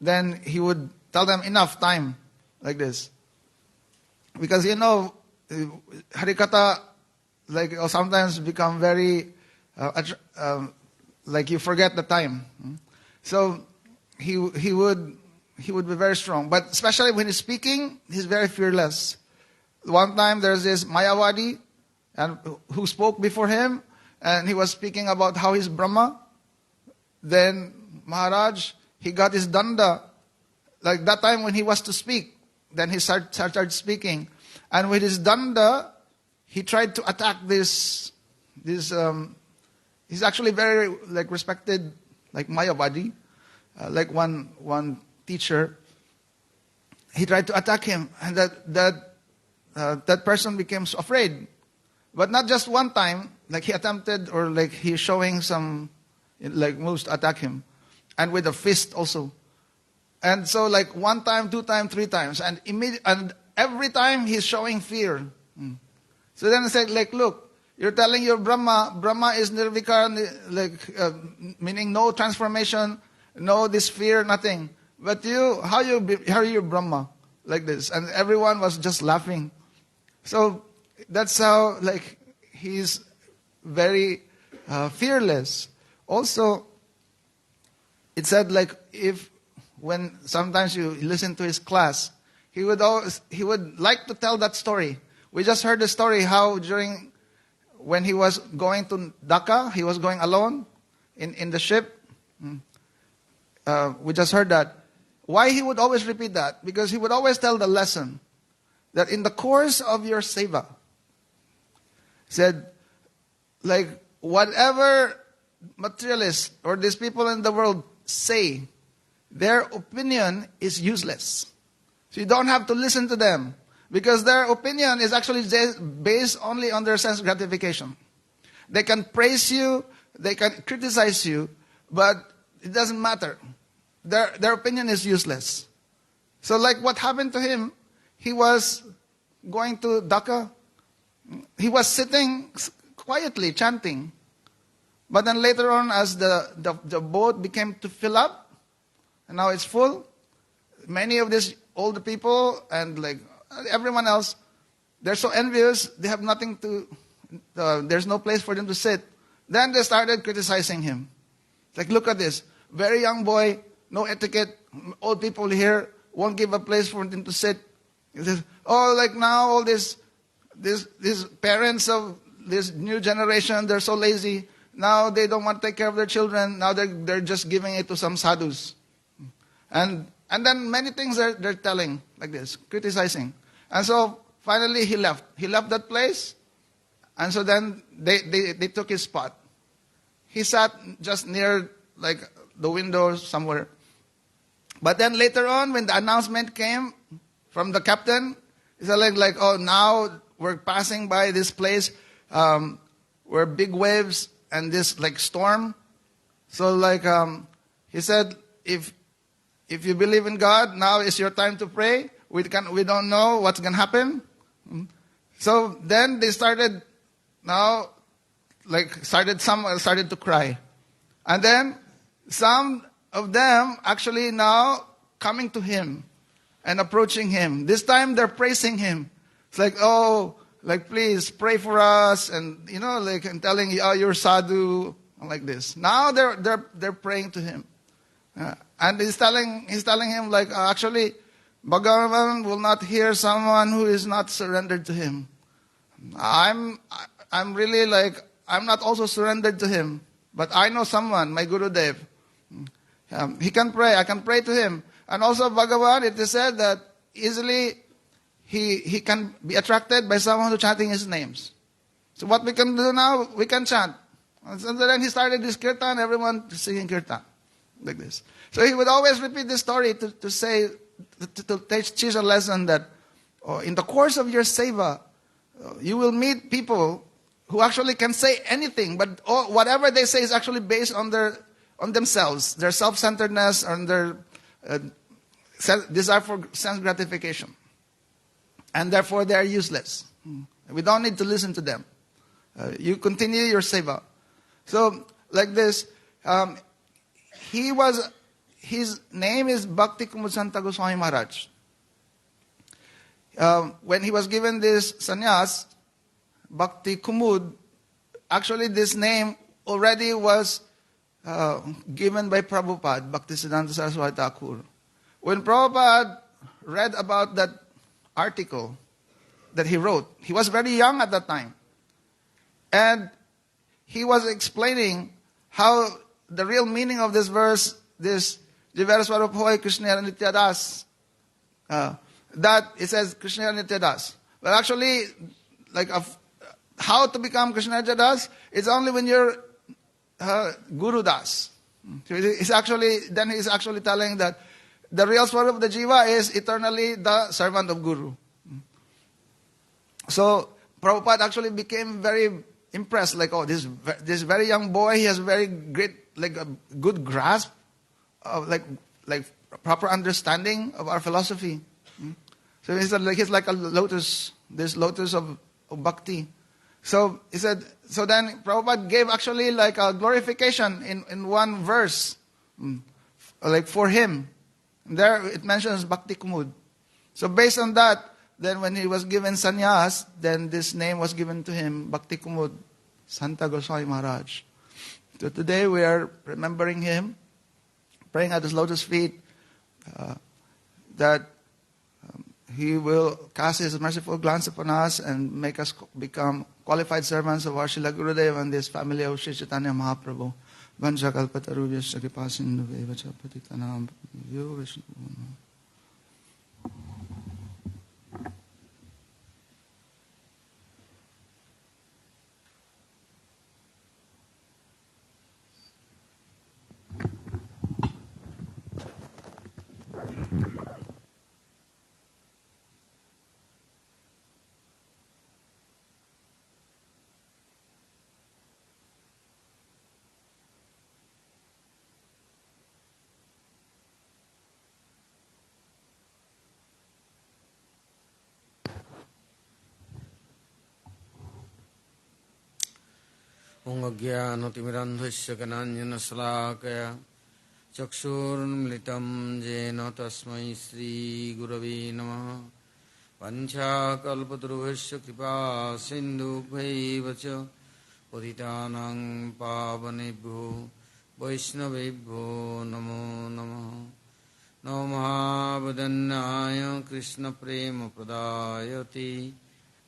then he would tell them enough time, like this. Because Harikatha, like sometimes become very, like you forget the time. So he would be very strong. But especially when he's speaking, he's very fearless. One time there's this Mayavadi, and who spoke before him, and he was speaking about how he's Brahma. Then Maharaj, he got his danda. Like that time when he was to speak, then he started speaking. And with his danda, he tried to attack this he's actually very like respected, like Mayavadi, like one teacher. He tried to attack him, and that person became so afraid. But not just one time, like he attempted, or like he's showing some like moves to attack him, and with a fist also. And so like one time, two times, three times, and every time he's showing fear. So then I said, like, look, you're telling your Brahma is nirvikar, like meaning no transformation, no this fear, nothing. But how are you Brahma, like this? And everyone was just laughing. So that's how like he's very fearless. Also, it said like when sometimes you listen to his class, he would like to tell that story. We just heard the story how when he was going to Dhaka, he was going alone in the ship. We just heard that. Why he would always repeat that? Because he would always tell the lesson that in the course of your seva, said, like, whatever materialists or these people in the world say, their opinion is useless. So you don't have to listen to them, because their opinion is actually based only on their sense gratification. They can praise you, they can criticize you, but it doesn't matter. Their opinion is useless. So like what happened to him, he was going to Dhaka. He was sitting quietly chanting. But then later on, as the boat became to fill up, and now it's full. Many of these old people and like everyone else, they're so envious, they have nothing to, there's no place for them to sit. Then they started criticizing him. It's like, look at this, very young boy, no etiquette, old people here won't give a place for them to sit. He says, oh, like now all these parents of this new generation, they're so lazy. Now they don't want to take care of their children. Now they're just giving it to some sadhus. And then many things they're telling like this, criticizing. And so finally he left. He left that place. And so then they took his spot. He sat just near like the window somewhere. But then later on, when the announcement came from the captain, he said like, oh, now we're passing by this place where big waves and this like storm. So like he said, if you believe in God, now is your time to pray. We don't know what's gonna happen. So then they started started to cry, and then some of them actually now coming to him and approaching him. This time they're praising him. It's like, oh, like please pray for us, and like and telling you, oh, you're sadhu, like this. Now they're praying to him, and he's telling him like actually, Bhagavan will not hear someone who is not surrendered to him. I'm really like I'm not also surrendered to him, but I know someone, my Guru Dev. He can pray. I can pray to him. And also Bhagavan, it is said that easily he can be attracted by someone who chanting his names. So what we can do now, we can chant. And so then he started this kirtan, everyone singing kirtan like this. So he would always repeat this story to teach a lesson that in the course of your seva, you will meet people who actually can say anything, but whatever they say is actually based on themselves, their self-centeredness, and their desire for sense gratification. And therefore they are useless. We don't need to listen to them. You continue your seva. So, like this, his name is Bhakti Kumud Santa Gosvami Maharaj. When he was given this sannyas, Bhakti Kumud, actually this name already was given by Prabhupada, Bhaktisiddhanta Sarasvati Thakura. When Prabhupada read about that article that he wrote, he was very young at that time. And he was explaining how the real meaning of this verse, this Jivera Swarup Hoy Krishna Nityadas, that it says Krishna Nityadas. But actually, like how to become Krishna Nityadas, it's only when you're Guru Das. He's actually telling that the real Swarup of the Jiva is eternally the servant of Guru. So Prabhupada actually became very impressed, like, oh, this very young boy, he has very great, like a good grasp of like proper understanding of our philosophy. So he said, like he's like a lotus, this lotus of bhakti. So he said, so then Prabhupada gave actually like a glorification in one verse, like for him. And there it mentions Bhakti Kumud. So based on that, then when he was given sannyas, then this name was given to him, Bhakti Kumud, Santa Goswami Maharaj. So today we are remembering him, praying at his lotus feet, that he will cast his merciful glance upon us and make us become qualified servants of our Srila Gurudev and this family of Sri Chaitanya Mahaprabhu. Vanja kalpatarubhyasya kripasindu vevacha patitanam yo Vishnu. Om Agyanatimirandhasya Gananyana Salakaya चक्षुर्मिलितं येन तस्मै श्रीगुरवे नमः। वञ्चाकल्पतरुभ्यश्च कृपा सिन्धुभ्यैव च पतितानां पावनेभ्यो वैष्णवेभ्यो नमो नमः। नमो महावदन्याय कृष्णप्रेमप्रदायते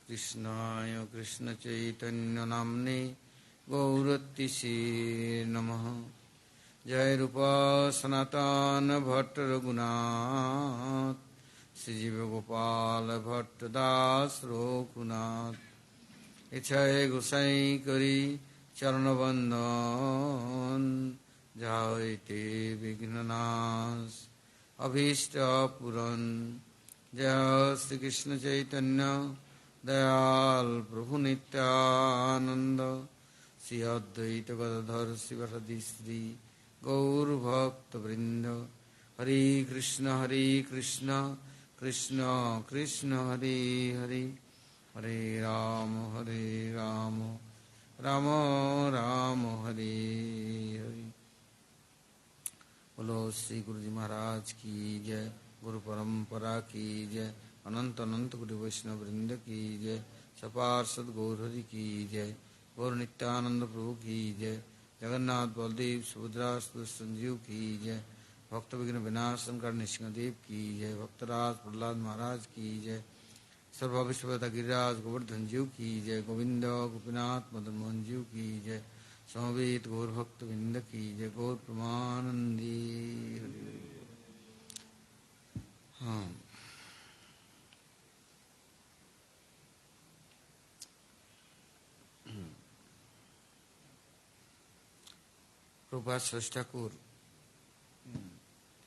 कृष्णाय कृष्णचैतन्यनाम्ने गौरतिसे नमः। जय रूपा सनातन भट्ट रघुनाथ श्रीजीव गोपाल भट्ट दास रघुनाथ। इच्छाय गोसाई करी चरण बंदन जायते विघ्ननाश अभीष्ट पूरन। जय श्री कृष्ण चैतन्य दयाल प्रभु नित्यानंद श्री अद्वैत गदाधर शिवसदि श्री गौर भक्त वृंद। हरे कृष्ण कृष्ण कृष्ण हरे हरे हरे राम राम राम हरे हरे। बोलो श्री गुरु जी महाराज की जय। गुरु परंपरा की जय। अनंत अनंत गुरु वैष्णव वृंद की जय। सपार्षद गौर हरि की जय। गौर नित्यानंद प्रभु की जय। जगन्नाथ बलदेव सुभद्रा संजीव की जय। भक्त विघ्न विनाशन कर नृसिंहदेव की जय। भक्तराज प्रहलाद महाराज की जय। सर्व विश्वता गिरिराज गोवर्धन जीव की जय। गोविंद गोपीनाथ मदन मोहन जीव की जय। समवेत गौर भक्त वृंद की जय। गौर प्रमानंदी। हाँ, Prabhupada Saraswati Thakura,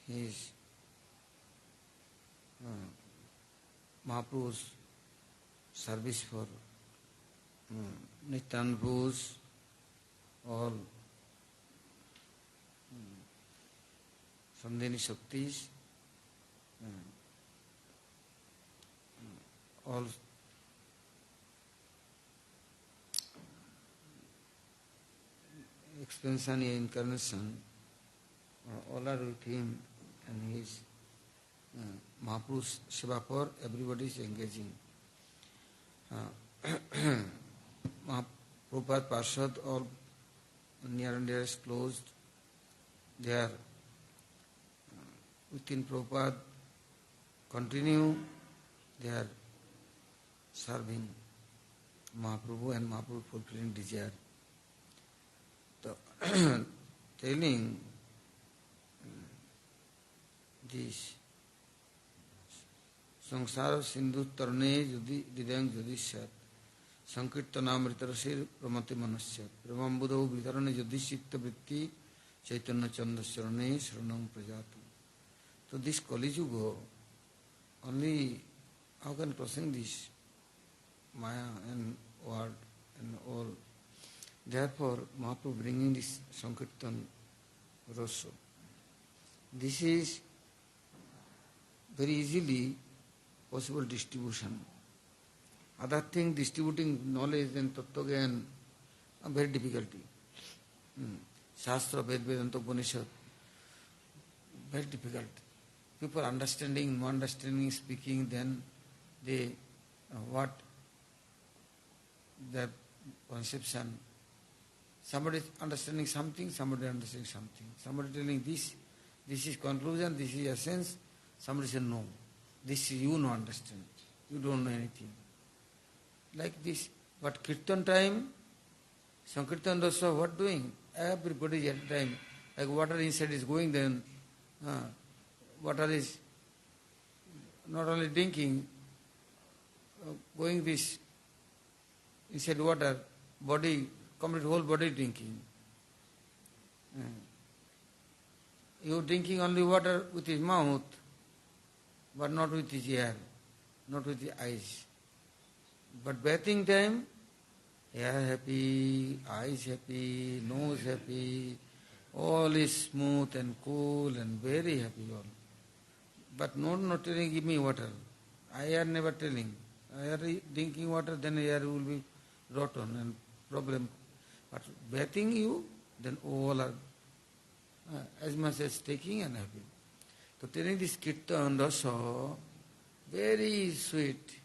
his Mahaprabhu's service for Nityananda Prabhu's all hladini-shaktis, all expansion and incarnation, all are with him, and his Mahaprabhu's seva for everybody is engaging. Prabhupada Parshad, all near and dear is closed. They are within Prabhupada, continue, they are serving Mahaprabhu and Mahaprabhu fulfilling desire. So, telling this Sangsara Sindhu Tarne Judi Didang Judishat Sankirtana-rasa Pramati Manasyat Premambudho Vitarane Judishikta Vritti Chaitanya Chandasarane Saranam Prajatu. So this Kali Yuga, only how can crossing this Maya and word and all. Therefore, Mahaprabhu bringing this sankirtan-rasa. This is very easily possible distribution. Other thing, distributing knowledge and tattva-jnana, very difficulty. Shastra, Ved, Vedanta, Upanishad, very difficult. People understanding, no understanding, speaking, then they, what their conception. Somebody is understanding something, somebody understanding something. Somebody telling this is conclusion, this is essence. Somebody said no, this is you no understand. You don't know anything. Like this. But kirtan time, sankirtan-rasa, what doing? Everybody at time, like water inside is going, then water is not only drinking, going this inside water, body, complete whole body drinking. You drinking only water with his mouth, but not with his ear, not with his eyes. But bathing time, hair happy, eyes happy, nose happy, all is smooth and cool and very happy all. But not telling, give me water. I are never telling. I are drinking water, then air will be rotten and problem. But bathing you, then all are as much as taking and having. So telling this kirtan rasa, very sweet.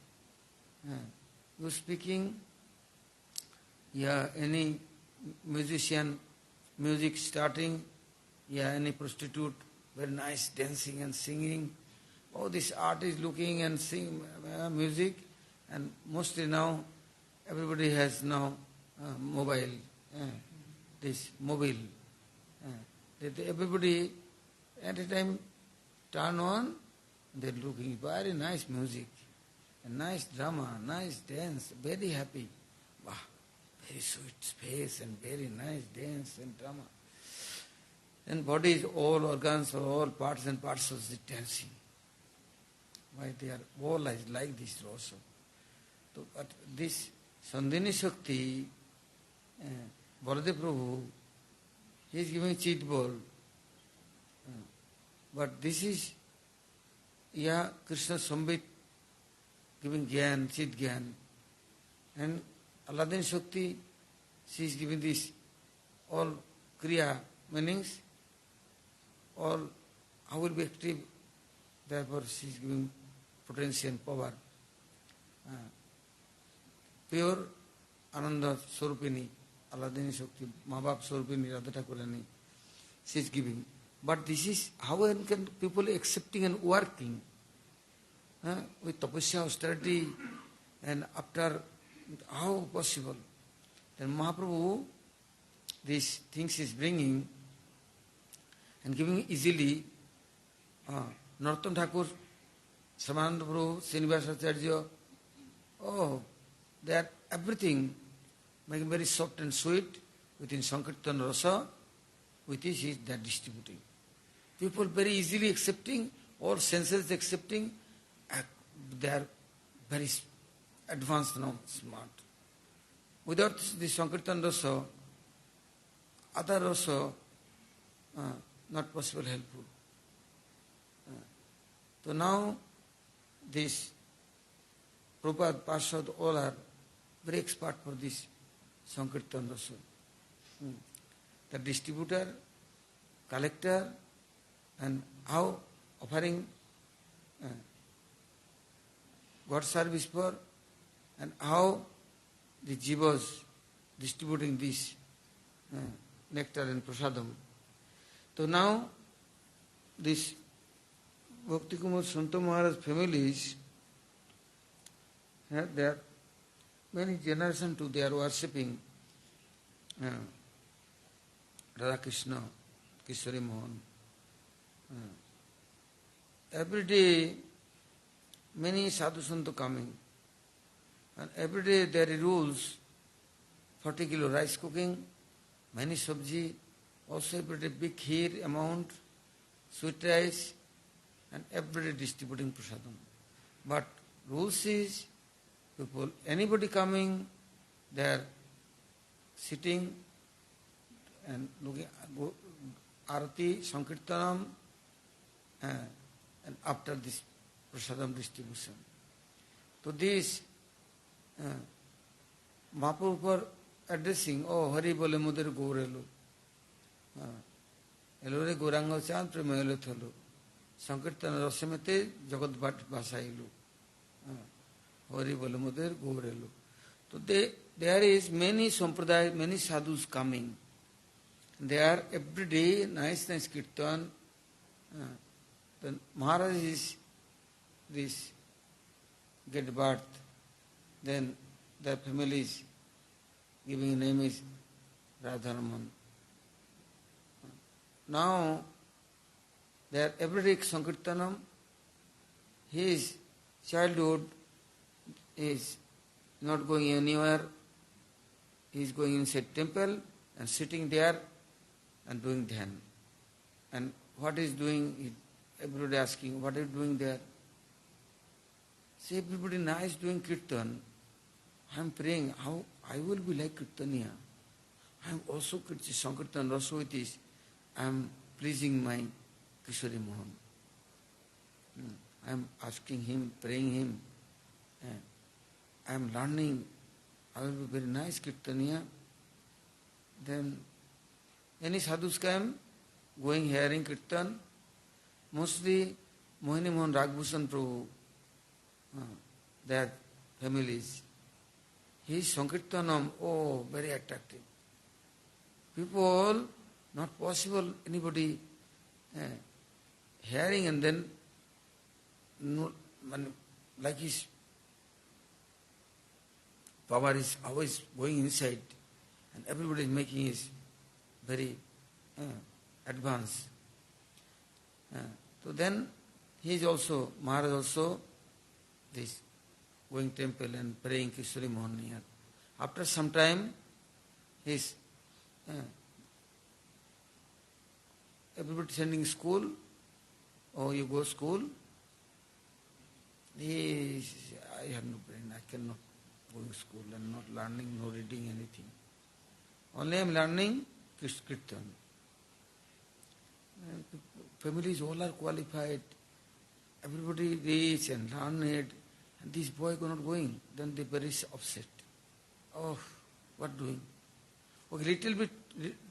You speaking, any musician, music starting, any prostitute, very nice dancing and singing. Oh, this art is looking and sing music, and mostly now everybody has now mobile, this mobile. Everybody at a time turn on, they're looking very nice music, a nice drama, nice dance, very happy. Wow, very sweet space and very nice dance and drama. And bodies, all organs, all parts and parcels is dancing. Why they are all like this also. So, but this hladini-shakti, Baladeva Prabhu, he is giving cheat ball. But this is, Krishna Sambit giving gyan, cheat gyan. And hladini-shakti, she is giving this all kriya meanings, all how will be active, therefore she is giving potential and power. Pure Ananda Swarupini, hladini-shakti, Mahaprabhu Swarupini, Radha Thakurani, she is giving. But this is how can people accepting and working with tapasya, austerity, and after, how possible? Then Mahaprabhu, these things is bringing and giving easily. Narottam Thakur, Premananda Prabhu, Srinivasacharya, they are everything making very soft and sweet within sankirtana-rasa, with which they are distributing. People very easily accepting, all senses accepting, they are very advanced now, smart. Without this sankirtana-rasa, other rasa, not possible, helpful. So now, this Prabhupada, Prasad, all are very expert for this sankirtana-rasa. The distributor, collector, and how offering God service for, and how the jivas distributing this nectar and prasadam. So now, this Bhakti Kumud Santa Maharaj families, there are many generations too, they are worshipping Radha Krishna, Kishori Mohan. Every day, many sadhus are coming, and every day there are rules, 40 kilo rice cooking, many sabji, also every day big kheer amount, sweet rice, and every day distributing prasadam. But rules is, people, anybody coming, they are sitting and looking, arati, sankirtanam, and after this prasadam distribution. So this Mahaprabhu addressing, Hari bole mudar gaurelu. Elore Gauranga Chan Prema elo thalo. Sankirtana Rasamete Jagat Bhat Basailu. Hari bole mudar gaurelu. So there is many sampradayas, many sadhus coming. They are every day nice kirtan. Then Maharaj is this get birth. Then their family is giving name is Radharani. Now they are every day sankirtanam. His childhood is not going anywhere. He is going inside temple and sitting there and doing dhyan. And what is doing? Everybody asking, what are you doing there? Say, everybody nice doing kirtan. I am praying, how I will be like kirtaniya. I am also sankirtan rasa with this. I am pleasing my Kishori Mohan. I am asking him, praying him. I am learning. I will be very nice kirtaniya. Then any sadhus come, going hearing kirtan, mostly Mohini Mohan Ragbhushan Prabhu, their families. His sankirtanam, oh, very attractive. People, not possible, anybody hearing and then, like his power is always going inside and everybody is making his very advanced. So then he is also, Maharaj also, this going temple and praying Kishori Mohan near. After some time, his everybody sending school, or you go school, I have no brain, I cannot go to school and not learning, no reading anything. Only I am learning kirtan. Families all are qualified, everybody rich and learned, and this boy not going. Then they very upset. Oh, what doing? Okay, little bit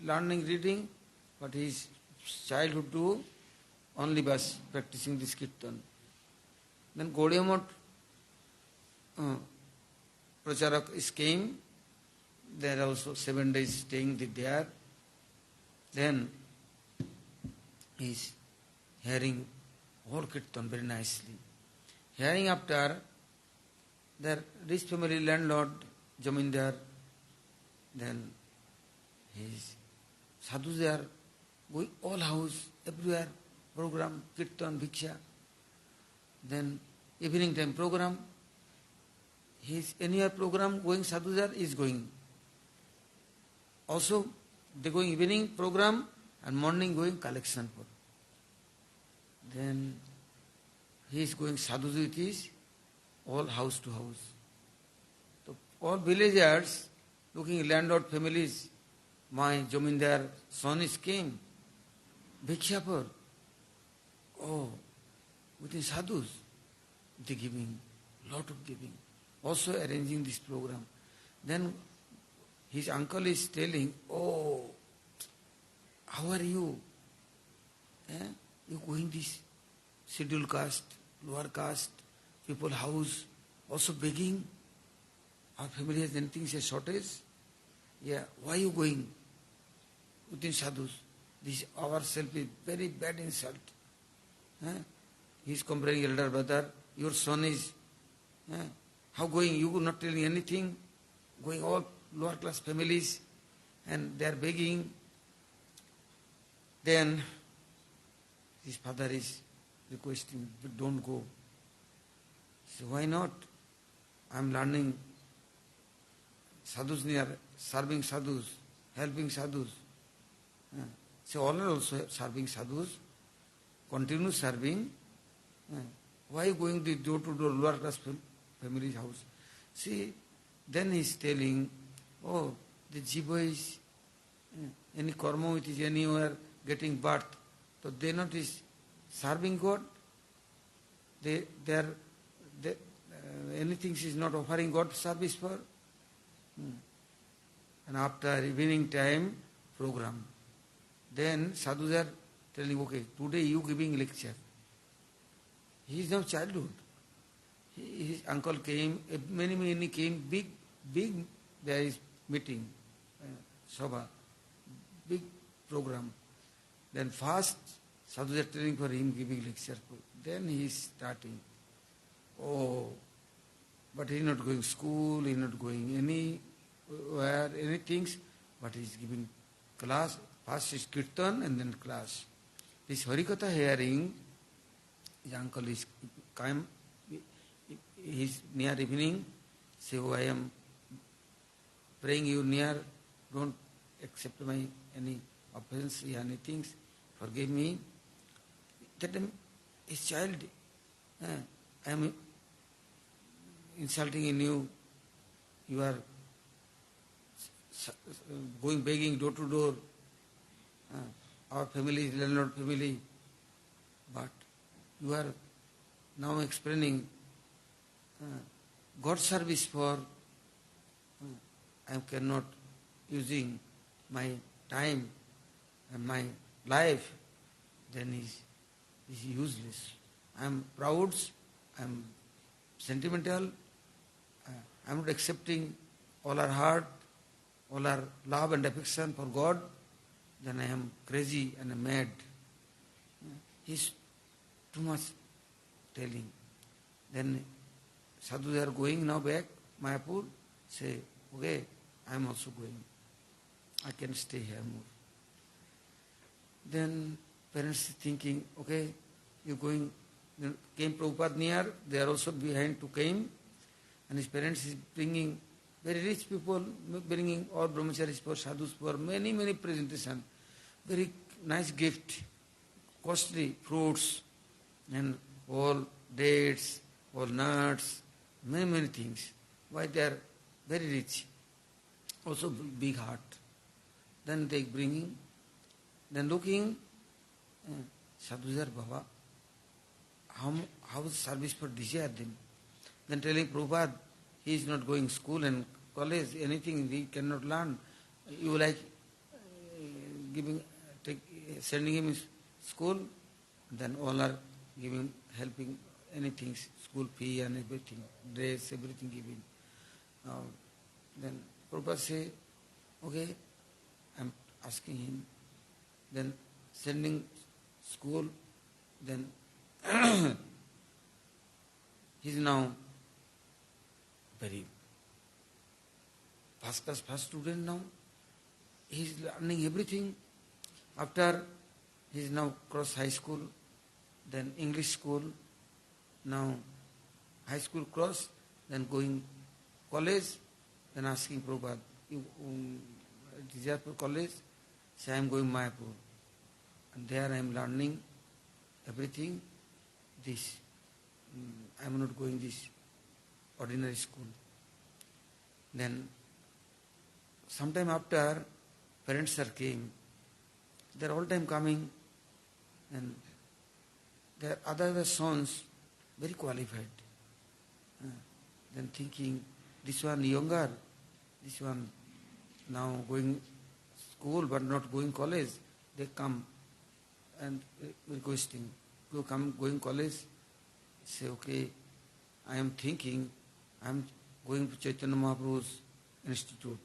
learning, reading, but his childhood do only was practicing this kirtan. Then Gaudiya Math Pracharak came, there also 7 days staying there. Then he is hearing whole kirtan very nicely. Hearing after, their rich family landlord, Jamindar, then his sadhus there, going all house, everywhere, program, kirtan, bhiksha. Then evening time program, his anywhere program going sadhus there is going. Also, they going evening program and morning going collection for. Then he is going sadhus with his all house to house. So all villagers looking landlord families, my Jamindar son is came, bhiksha for. Oh, with his sadhus, they giving, lot of giving. Also arranging this program. Then his uncle is telling, oh, how are you? You going this scheduled caste, lower caste, people house, also begging. Our family has anything, say shortage. Yeah, why are you going? Within sadhus. This ourself is very bad insult. He is comparing elder brother, your son is, how going? You not telling anything, going all lower class families, and they are begging. Then his father is requesting, don't go. So why not? I am learning sadhus near, serving sadhus, helping sadhus. So all are also serving sadhus, continue serving. Why going the door to door lower class family's house? See, then he is telling, oh, the jiva is any karma which is anywhere getting birth, so they not is serving God. They are anything she is not offering God service for. And after evening time program, then sadhus are telling, okay, today you giving lecture. He is now childhood. His uncle came, many came, big there is meeting, Sabha, big program. Then first, sadhus are telling for him giving lecture. Then he is starting. Oh, but he is not going school, he is not going anywhere, anything, but he is giving class. First is kirtan and then class. This Harikatha hearing, his uncle is come, he is near evening, say, oh, I am praying you near, don't accept my any offense, anything, forgive me. That time, his child, I am insulting in you, you are going begging door to door, our family is landlord family, but you are now explaining God service for, I cannot using my time and my life then is useless. I am proud, I am sentimental, I am not accepting all our heart, all our love and affection for God, then I am crazy and mad. He's too much telling. Then sadhus are going now back, Mayapur, say, okay, I am also going. I can stay here more. Then parents thinking, okay, you going, then came Prabhupada near, they are also behind to came, and his parents is bringing very rich people, bringing all brahmacharis for sadhus for many, many presentation, very nice gift, costly fruits, and all dates, all nuts, many, many things. Why they are very rich, also big heart. Then they bringing, then looking, sadhus are Baba, how is service for desire them? Then telling Prabhupada, he is not going school and college, anything he cannot learn. You like sending him school, then all are giving, helping anything, school fee and everything, dress, everything giving. Then Prabhupada say, okay, I am asking him, then sending school, then he is now very first class, first student now. He is learning everything. After he is now cross high school, then English school, now high school cross, then going college, then asking Prabhupada, you desire for college? Say I am going Mayapur. And there I am learning everything. This, I am not going this ordinary school. Then sometime after, parents are came. They are all time coming, and their other sons very qualified. Then thinking, this one younger, this one now going school but not going college. They come and requesting, you come going college. Say, okay, I am thinking, I am going to Chaitanya Mahaprabhu's institute,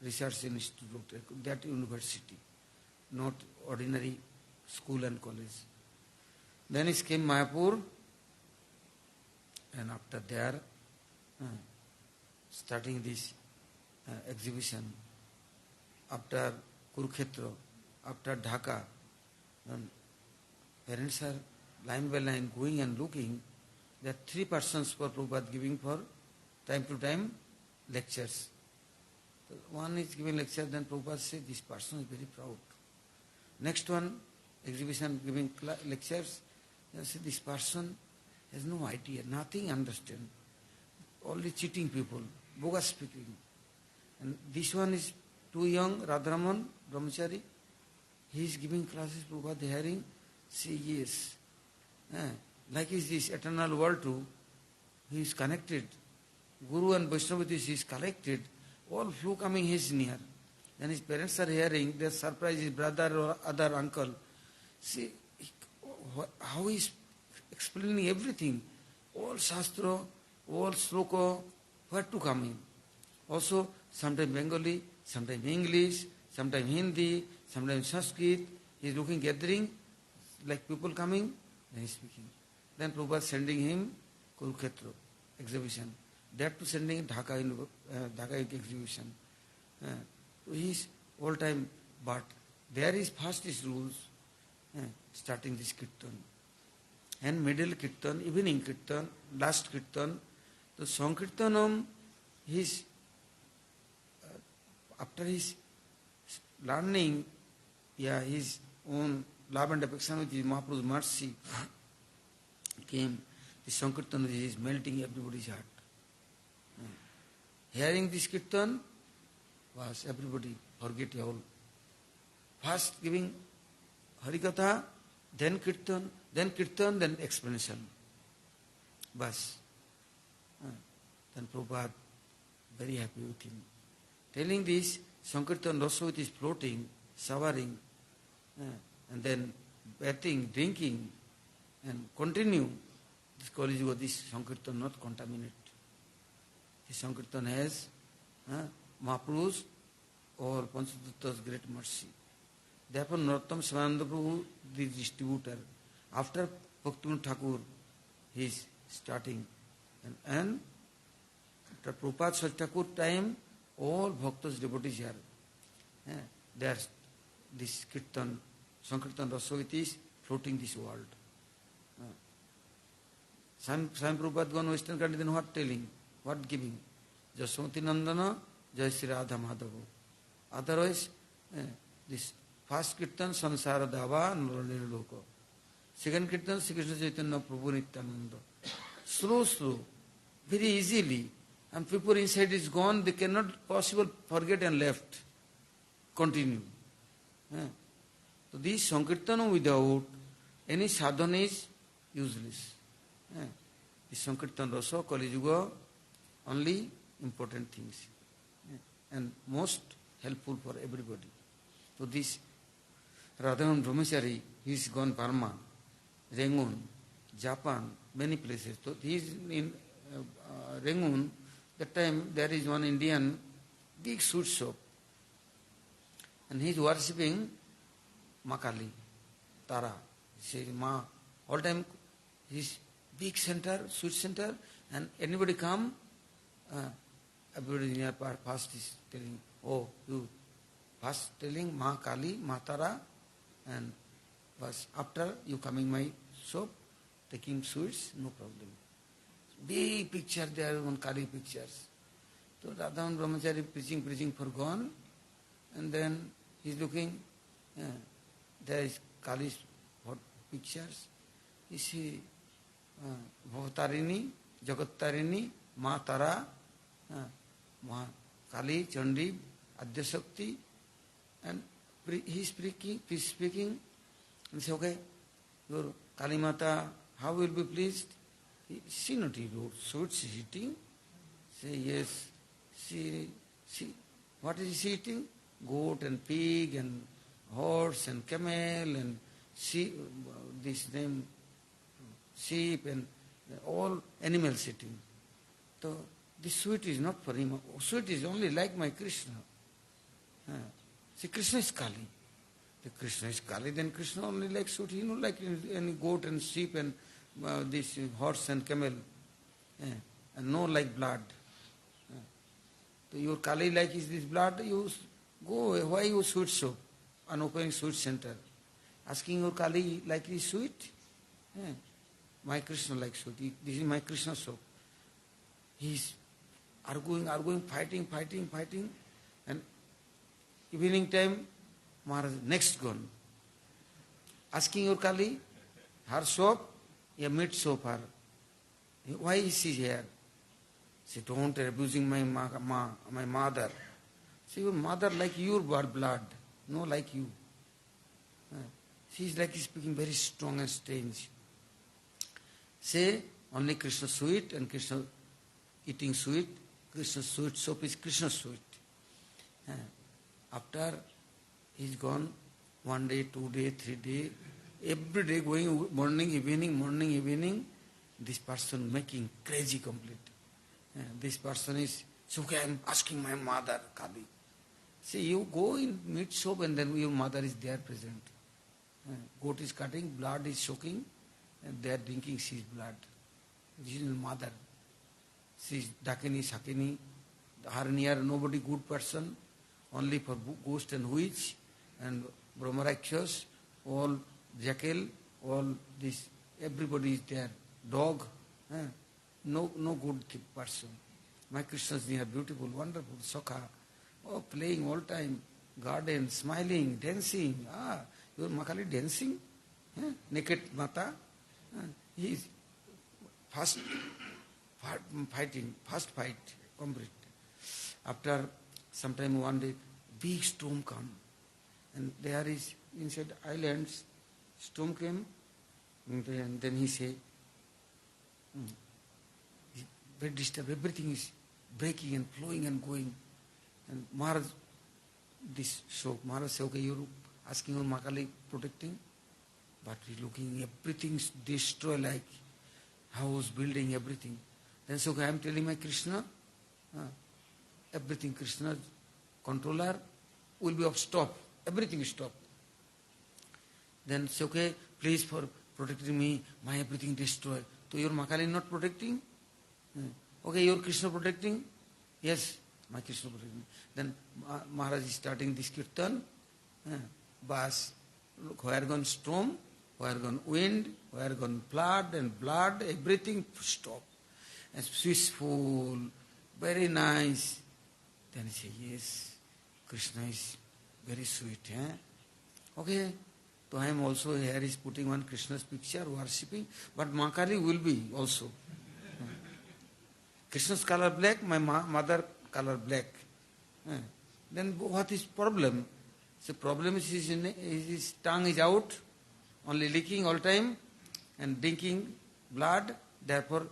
research institute, that university, not ordinary school and college. Then he came Mayapur, and after there, starting this exhibition, after Kurukshetra, after Dhaka, then parents are line by line going and looking. There are 3 persons for Prabhupada giving for time to time lectures. So one is giving lecture, then Prabhupada says, this person is very proud. Next one, exhibition giving lectures, they say, this person has no idea, nothing understand. Only cheating people, bogus speaking. And this one is too young, Radharaman, brahmachari. He is giving classes, Prabhupada hearing, say yes. Like is this eternal world too, he is connected. Guru and Vaishnavatis is collected. All few coming his near. Then his parents are hearing, they are surprised, his brother or other uncle. See, how he is explaining everything. All Shastra, all Sloka, where to come in. Also, sometimes Bengali, sometimes English, sometimes Hindi, sometimes Sanskrit. He is looking, gathering, like people coming, then he is speaking. Then Prabhupada sending him Kurukshetra exhibition. That to sending Dhaka exhibition. So he is all time, but there is first is rules, starting this kirtan. And middle kirtan, evening kirtan, last kirtan. The sankirtanam, his after his learning, his own love and affection with his Mahaprabhu's mercy came. The sankirtan is melting everybody's heart. Hearing this kirtan was everybody forget all. First giving Harikatha, then kirtan, then explanation. Bas. Then Prabhupada very happy with him. Telling this, Sankirtan Rasa is floating, showering, and then bathing, drinking, and continue, this Kali Yuga, this Sankirtan not contaminate. This Sankirtan has Mahaprabhu's or Panchatattva's great mercy. Therefore, Narottam Srimananda Prabhu, the distributor, after Bhakti Thakur, he is starting. And after Prabhupada Sri Thakur time, all Bhaktas, devotees are there. This kirtan, sankirtana-rasa, it is floating this world. Swami Prabhupada gone Western country, then what telling? What giving? Jaswati Nandana, Jai Sri Radha Madhava. Otherwise, this first kirtan, Sansara Dava, Naralila Loko. Second kirtan, Sri Krishna Chaitanya Prabhu Nityananda. Slow, very easily. And people inside is gone, they cannot possible forget and left. Continue. So this Sankirtana without any sadhana is useless. This Sankirtana Rasa, Kali Yuga, only important things. And most helpful for everybody. So this Radharani Brahmachari, he is gone Burma, Rangoon, Japan, many places. So he is in Rangoon. That time there is one Indian big sweet shop. And he is worshipping Ma Kali, Tara. He says, Ma, all time his big center, sweet center, and anybody come, everybody near past is telling, oh, you first telling Ma Kali, Ma Tara, and was after you coming my shop, taking sweets, no problem. Big picture there, one Kali pictures. So Radharani Brahmachari preaching for gone, and then he's looking, there is Kali's pictures. You see, Bhavatarini, Jagattarini, Ma Tara, Ma Kali, Chandi, Adyasakti, and he's speaking, and say, okay, your Kali Mata, how will be pleased? She not eat sweets she's eating. Say, yes, she, what is she eating? Goat and pig and horse and camel and sheep, this name, sheep and all animals eating. So this sweet is not for him. Sweet is only like my Krishna. See, Krishna is Kali. If Krishna is Kali, then Krishna only likes sweet. He not like any goat and sheep and this horse and camel. And no like blood. So your Kali like is this blood, you go, why you sweet shop? An opening sweet center. Asking your Kali like is sweet? My Krishna likes sweet. This is my Krishna shop. He is arguing, fighting. And evening time, Maharaj next gone. Asking your Kali, her shop, a meat shop her. Why is she here? She don't abusing my mother. See, your mother like your blood, no like you. She is like speaking very strong and strange. Say only Krishna sweet and Krishna eating sweet. Krishna sweet soap is Krishna sweet. After he's gone, 1 day, 2 day, 3 day, every day going morning, evening, this person making crazy complete. This person is, so okay, I'm asking my mother, Kali. See, you go in meat shop and then your mother is there present. Goat is cutting, blood is soaking, and they are drinking she's blood. This is mother. She is Dakini, Sakini, her near nobody good person, only for ghost and witch, and Brahmarakshas, all jackal, all this, everybody is there. Dog, no good person. My Krishna is near, beautiful, wonderful, Sakha, playing all time, garden, smiling, dancing. Your Makali dancing? Naked Mata? He is fast fight, complete. After some time, one day, big storm come. And there is, inside islands, storm came, and then he say, very disturbed, everything is breaking and flowing and going. And Maharaj, this show, Maharaj said, okay, you're asking your Makali protecting? But we looking, everything's destroyed like house, building, everything. Then so I am telling my Krishna, everything Krishna controller will be of stop. Everything is stop. Then it's okay, please for protecting me, my everything destroyed. So your Makali not protecting? Okay, your Krishna protecting? Yes, my Krishna protecting. Then Maharaj is starting this kirtan. Bas, where gone storm, where gone wind, where gone flood and blood, everything stop. And peaceful, very nice. Then he say, yes, Krishna is very sweet. Okay, so I am also here is putting one Krishna's picture, worshipping, but Makali will be also. Krishna's color black, my mother color black. Then what is problem? The problem is his tongue is out, only licking all time and drinking blood, therefore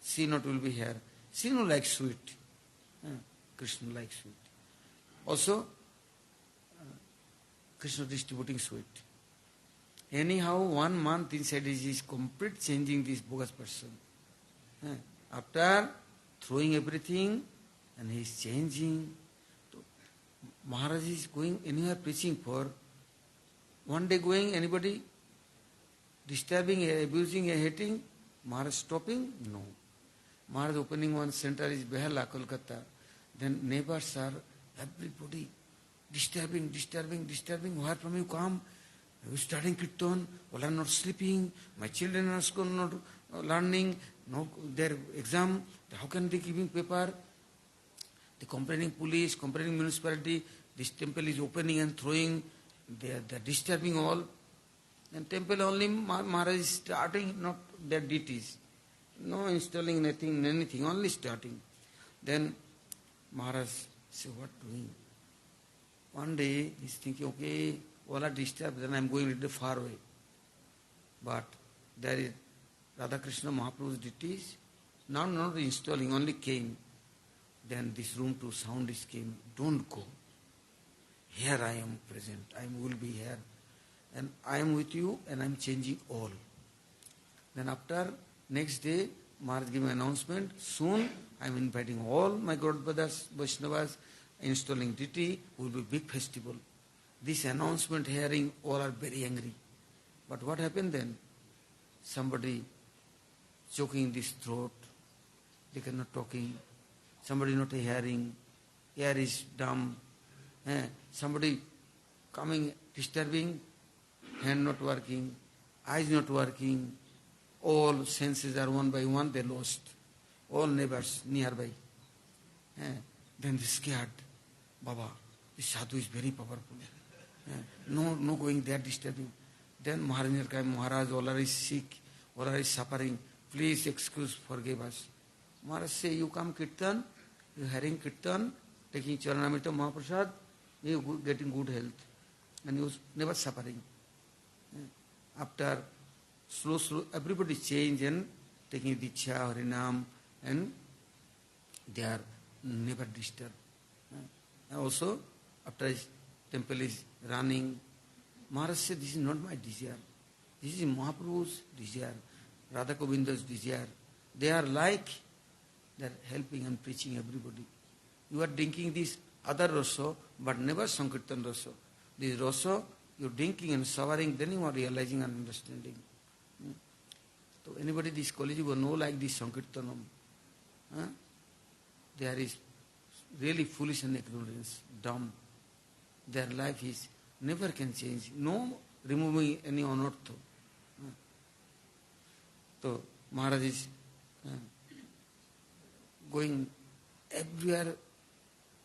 Sino will be here. Sino likes sweet. Krishna likes sweet. Also, Krishna distributing sweet. Anyhow, 1 month inside is complete changing this bogus person. After throwing everything, and he is changing. Maharaj is going anywhere preaching for. One day going, anybody disturbing, abusing, hating, Maharaj stopping? No. Maharaj opening one center is Behala, Kolkata. Then neighbors are, everybody disturbing. Where from you come? You studying kirtan, all are not sleeping, my children are school not learning, no their exam, how can they giving paper? They complaining police, complaining municipality, this temple is opening and throwing, they are disturbing all. And temple only Maharaj is starting, not their duties. No installing anything, only starting. Then Maharaj said, what doing? One day he's thinking, okay, all are disturbed, then I am going a little far away. But there is Radha Krishna Mahaprabhu's deities, now not installing, only came. Then this room to sound is came, don't go. Here I am present, I will be here. And I am with you and I am changing all. Then after, next day, Maharaj gave an announcement, soon I am inviting all my God brothers, Vaishnavas, installing deity, will be big festival. This announcement hearing, all are very angry. But what happened then? Somebody choking this throat, they cannot talking, somebody not hearing, ear is dumb, somebody coming, disturbing, hand not working, eyes not working, all senses are one by one, they lost. All neighbors nearby. Then they scared. Baba, this sadhu is very powerful. No going there disturbing. Then Maharaj came, Maharaj, all are sick, all are suffering. Please excuse, forgive us. Maharaj say, you come kirtan, you hearing kirtan, taking charanamrita Mahaprasad, you getting good health. And you never suffering. After slow, everybody change and taking Diksha, Harinam, and they are never disturbed. Also, after his temple is running, Maharaj said, this is not my desire. This is Mahaprabhu's desire, Radha Govinda's desire. They are like, they are helping and preaching everybody. You are drinking this other rasa, but never sankirtan-rasa. This rasa, you are drinking and suffering, then you are realizing and understanding. So anybody this Kali Yuga know like this sankirtanam? There is really foolish and ignorance, dumb. Their life is never can change. No removing any anartha. So Maharaj is going everywhere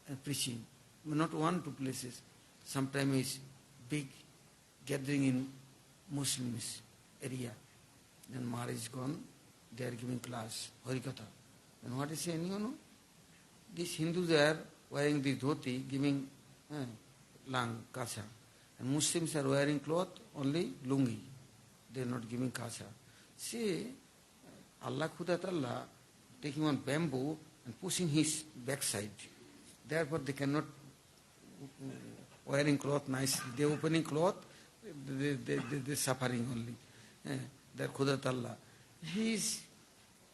and preaching. Not 1, 2 places. Sometimes is big gathering in Muslims area. Then Maharaj is gone, they are giving class, Harikatha. And what is saying, you know? These Hindus are wearing the dhoti, giving lang, kasha. And Muslims are wearing cloth, only lungi. They are not giving kasha. See, Allah Khudat Allah taking one bamboo and pushing his backside. Therefore they cannot wearing cloth nicely. They opening cloth, they're suffering only. They're Khudatalla. He is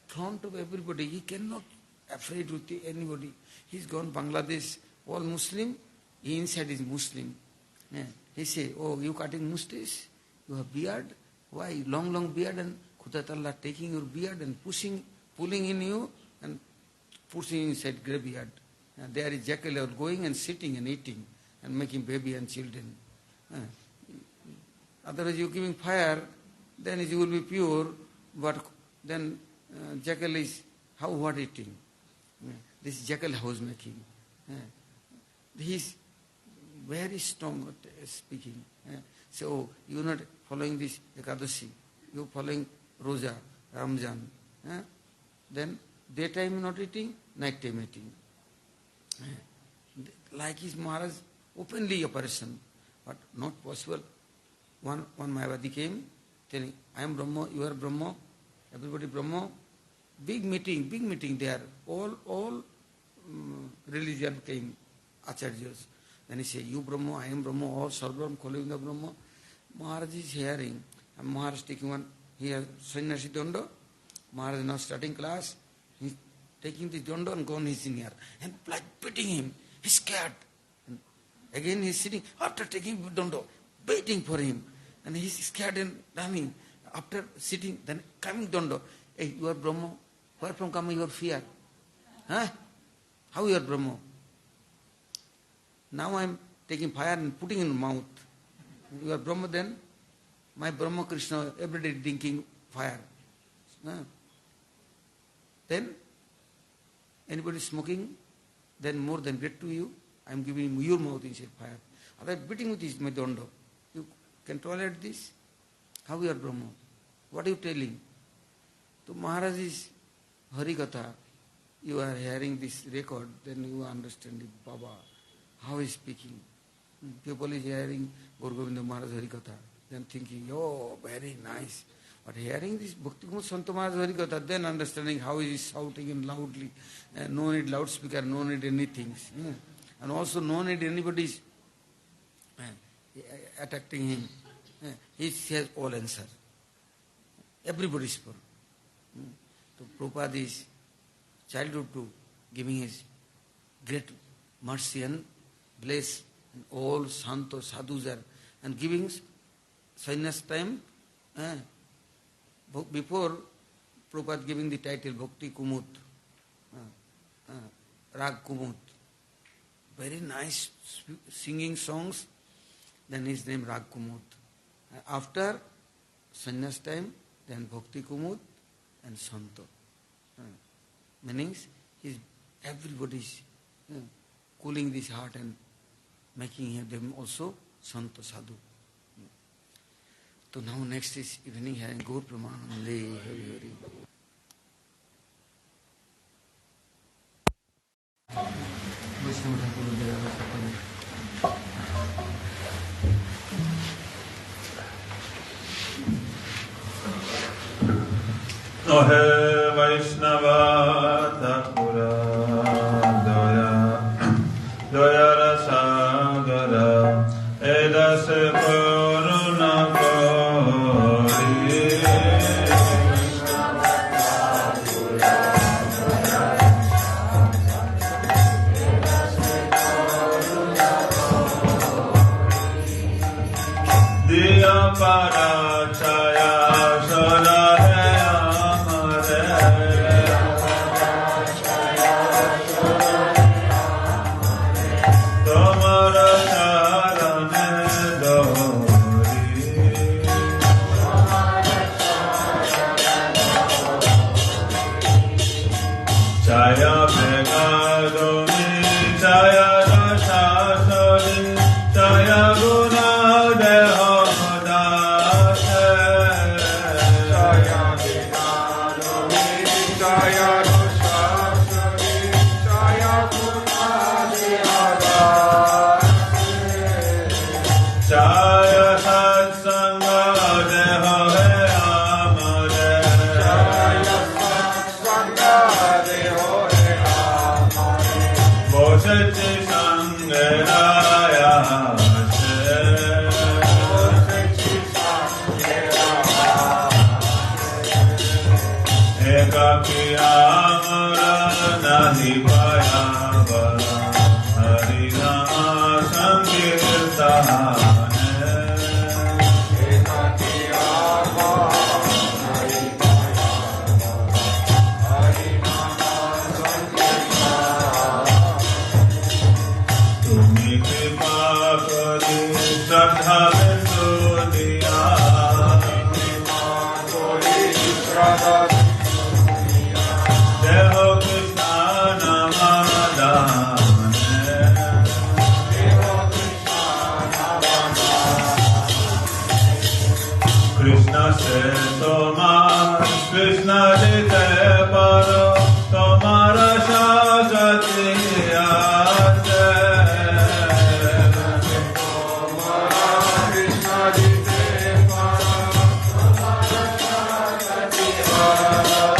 front of everybody. He cannot afraid with anybody. He's gone Bangladesh, all Muslim. He inside is Muslim. He say, oh, you cutting mustache? You have beard? Why? Long beard, and Khudatalla taking your beard and pulling in you and pushing inside graveyard. There is jackal going and sitting and eating and making baby and children. Otherwise you giving fire, then it will be pure, but then jackal is what eating? This jackal house making. He is very strong speaking. So you are not following this Ekadashi, you are following Roja, Ramjan. Then daytime not eating, night time eating. Like his Maharaj, openly operation, but not possible. One Mayavadi came telling, I am Brahma, you are Brahma, everybody Brahma. Big meeting there. All religion came, Acharyas. Then he said, you Brahma, I am Brahma, all Sarvam calling the Brahma. Maharaj is hearing. And Maharaj taking one, he has sannyasi danda. Maharaj now starting class. He's taking the danda and gone his senior. And like beating him. He's scared. And again he's sitting, after taking danda, waiting for him. And he's scared and running. After sitting, then coming danda. Hey, you are Brahma. Where from coming your fear? How you are Brahma? Now I am taking fire and putting in mouth. You are Brahma then? My Brahma Krishna every day drinking fire. Then anybody smoking, then more than get to you, I am giving your mouth inside fire. Otherwise beating with this my danda. You can tolerate this? How you are Brahma? What are you telling? So Maharaj is Harikatha. You are hearing this record, then you understand it, Baba. How he is speaking. People is hearing Gaur Govinda Maharaj Harikatha, then thinking, oh, very nice. But hearing this Bhakti Kumud Santa Maharaj Harikatha, then understanding how he is shouting and loudly, no need loudspeaker, no need anything. And also no need anybody attacking him. He has all answer. Everybody is for. So Prabhupada is childhood to giving his great mercy and bless and all santos, sadhus are, and giving sannyas time. Before Prabhupada giving the title Bhakti Kumud, Rag Kumud, very nice singing songs, then his name Rag Kumud. After sannyas time, then Bhakti Kumud and Santo. Meanings, everybody is cooling this heart and making them also Santo Sadhu. So now next is evening here in Gaur Premananda. Hari Ohe Vaishnava Thakura Doya Rasa Gara Edase Koruna Kori Diya Para Chaya Shara Hare kiya mara nahi paya bara Hari Nama sankirtana Krishna jite paro tomara shakti aate Krishna jite paro tomara shakti aate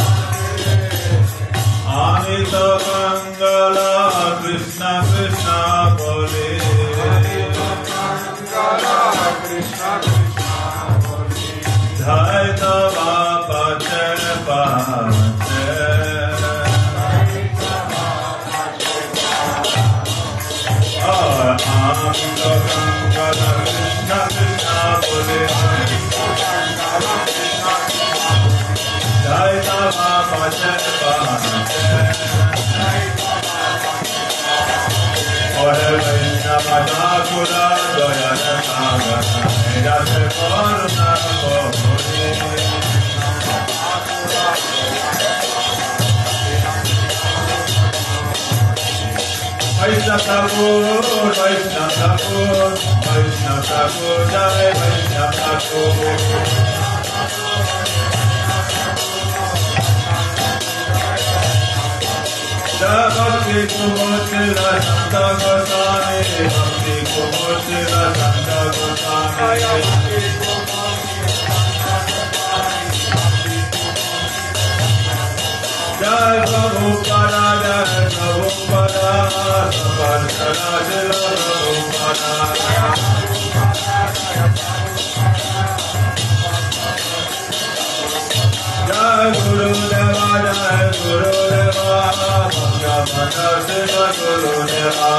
Amita Mangala Krishna Krishna bole Amita Mangala Krishna Krishna bole Dhaita Vaishnava Thakur, Vaishnava Thakur, Vaishnava Thakur, Jai Vaishnava Thakur. Bhakti Kumud Santa Goswami, Bhakti Kumud Santa Goswami. Jai Prabhu-Pada, Jai Prabhu-Pada, Sampradayas Prabhu-Pada. Jai Gurudeva, Jai Gurudeva, Pujyapad Shiva Gurudeva.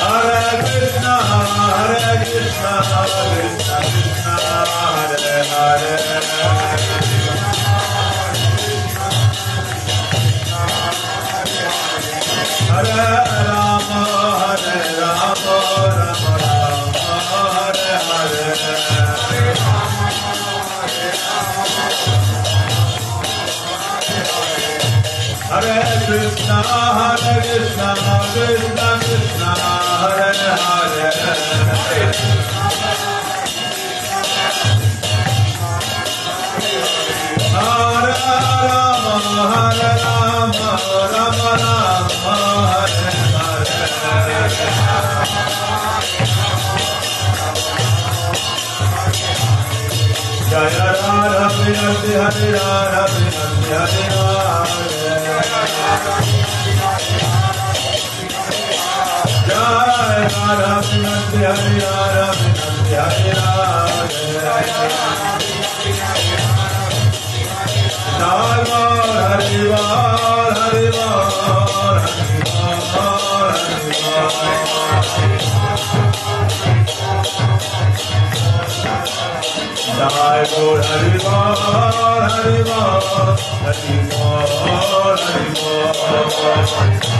Hare Krishna, Hare Krishna, Krishna Krishna, Hare Hare. Hare Rama, Hare Rama, Rama Rama, Hare Hare. Hare Krishna, Hare Krishna, Krishna Krishna, Hare Hare. Hare Rama, Hare Rama, Rama Rama, Hare Hare. Jaya Radha Priyanti Hare Radha Priyanti Hare Radha. Jai Radha Priyanti Hare Radha Priyanti Hare Radha. Jai Hari Val, Hari Val, Hari Val, Hari Val. Jai Gaur Hari Val, Hari Val, Hari Val, Hari Val.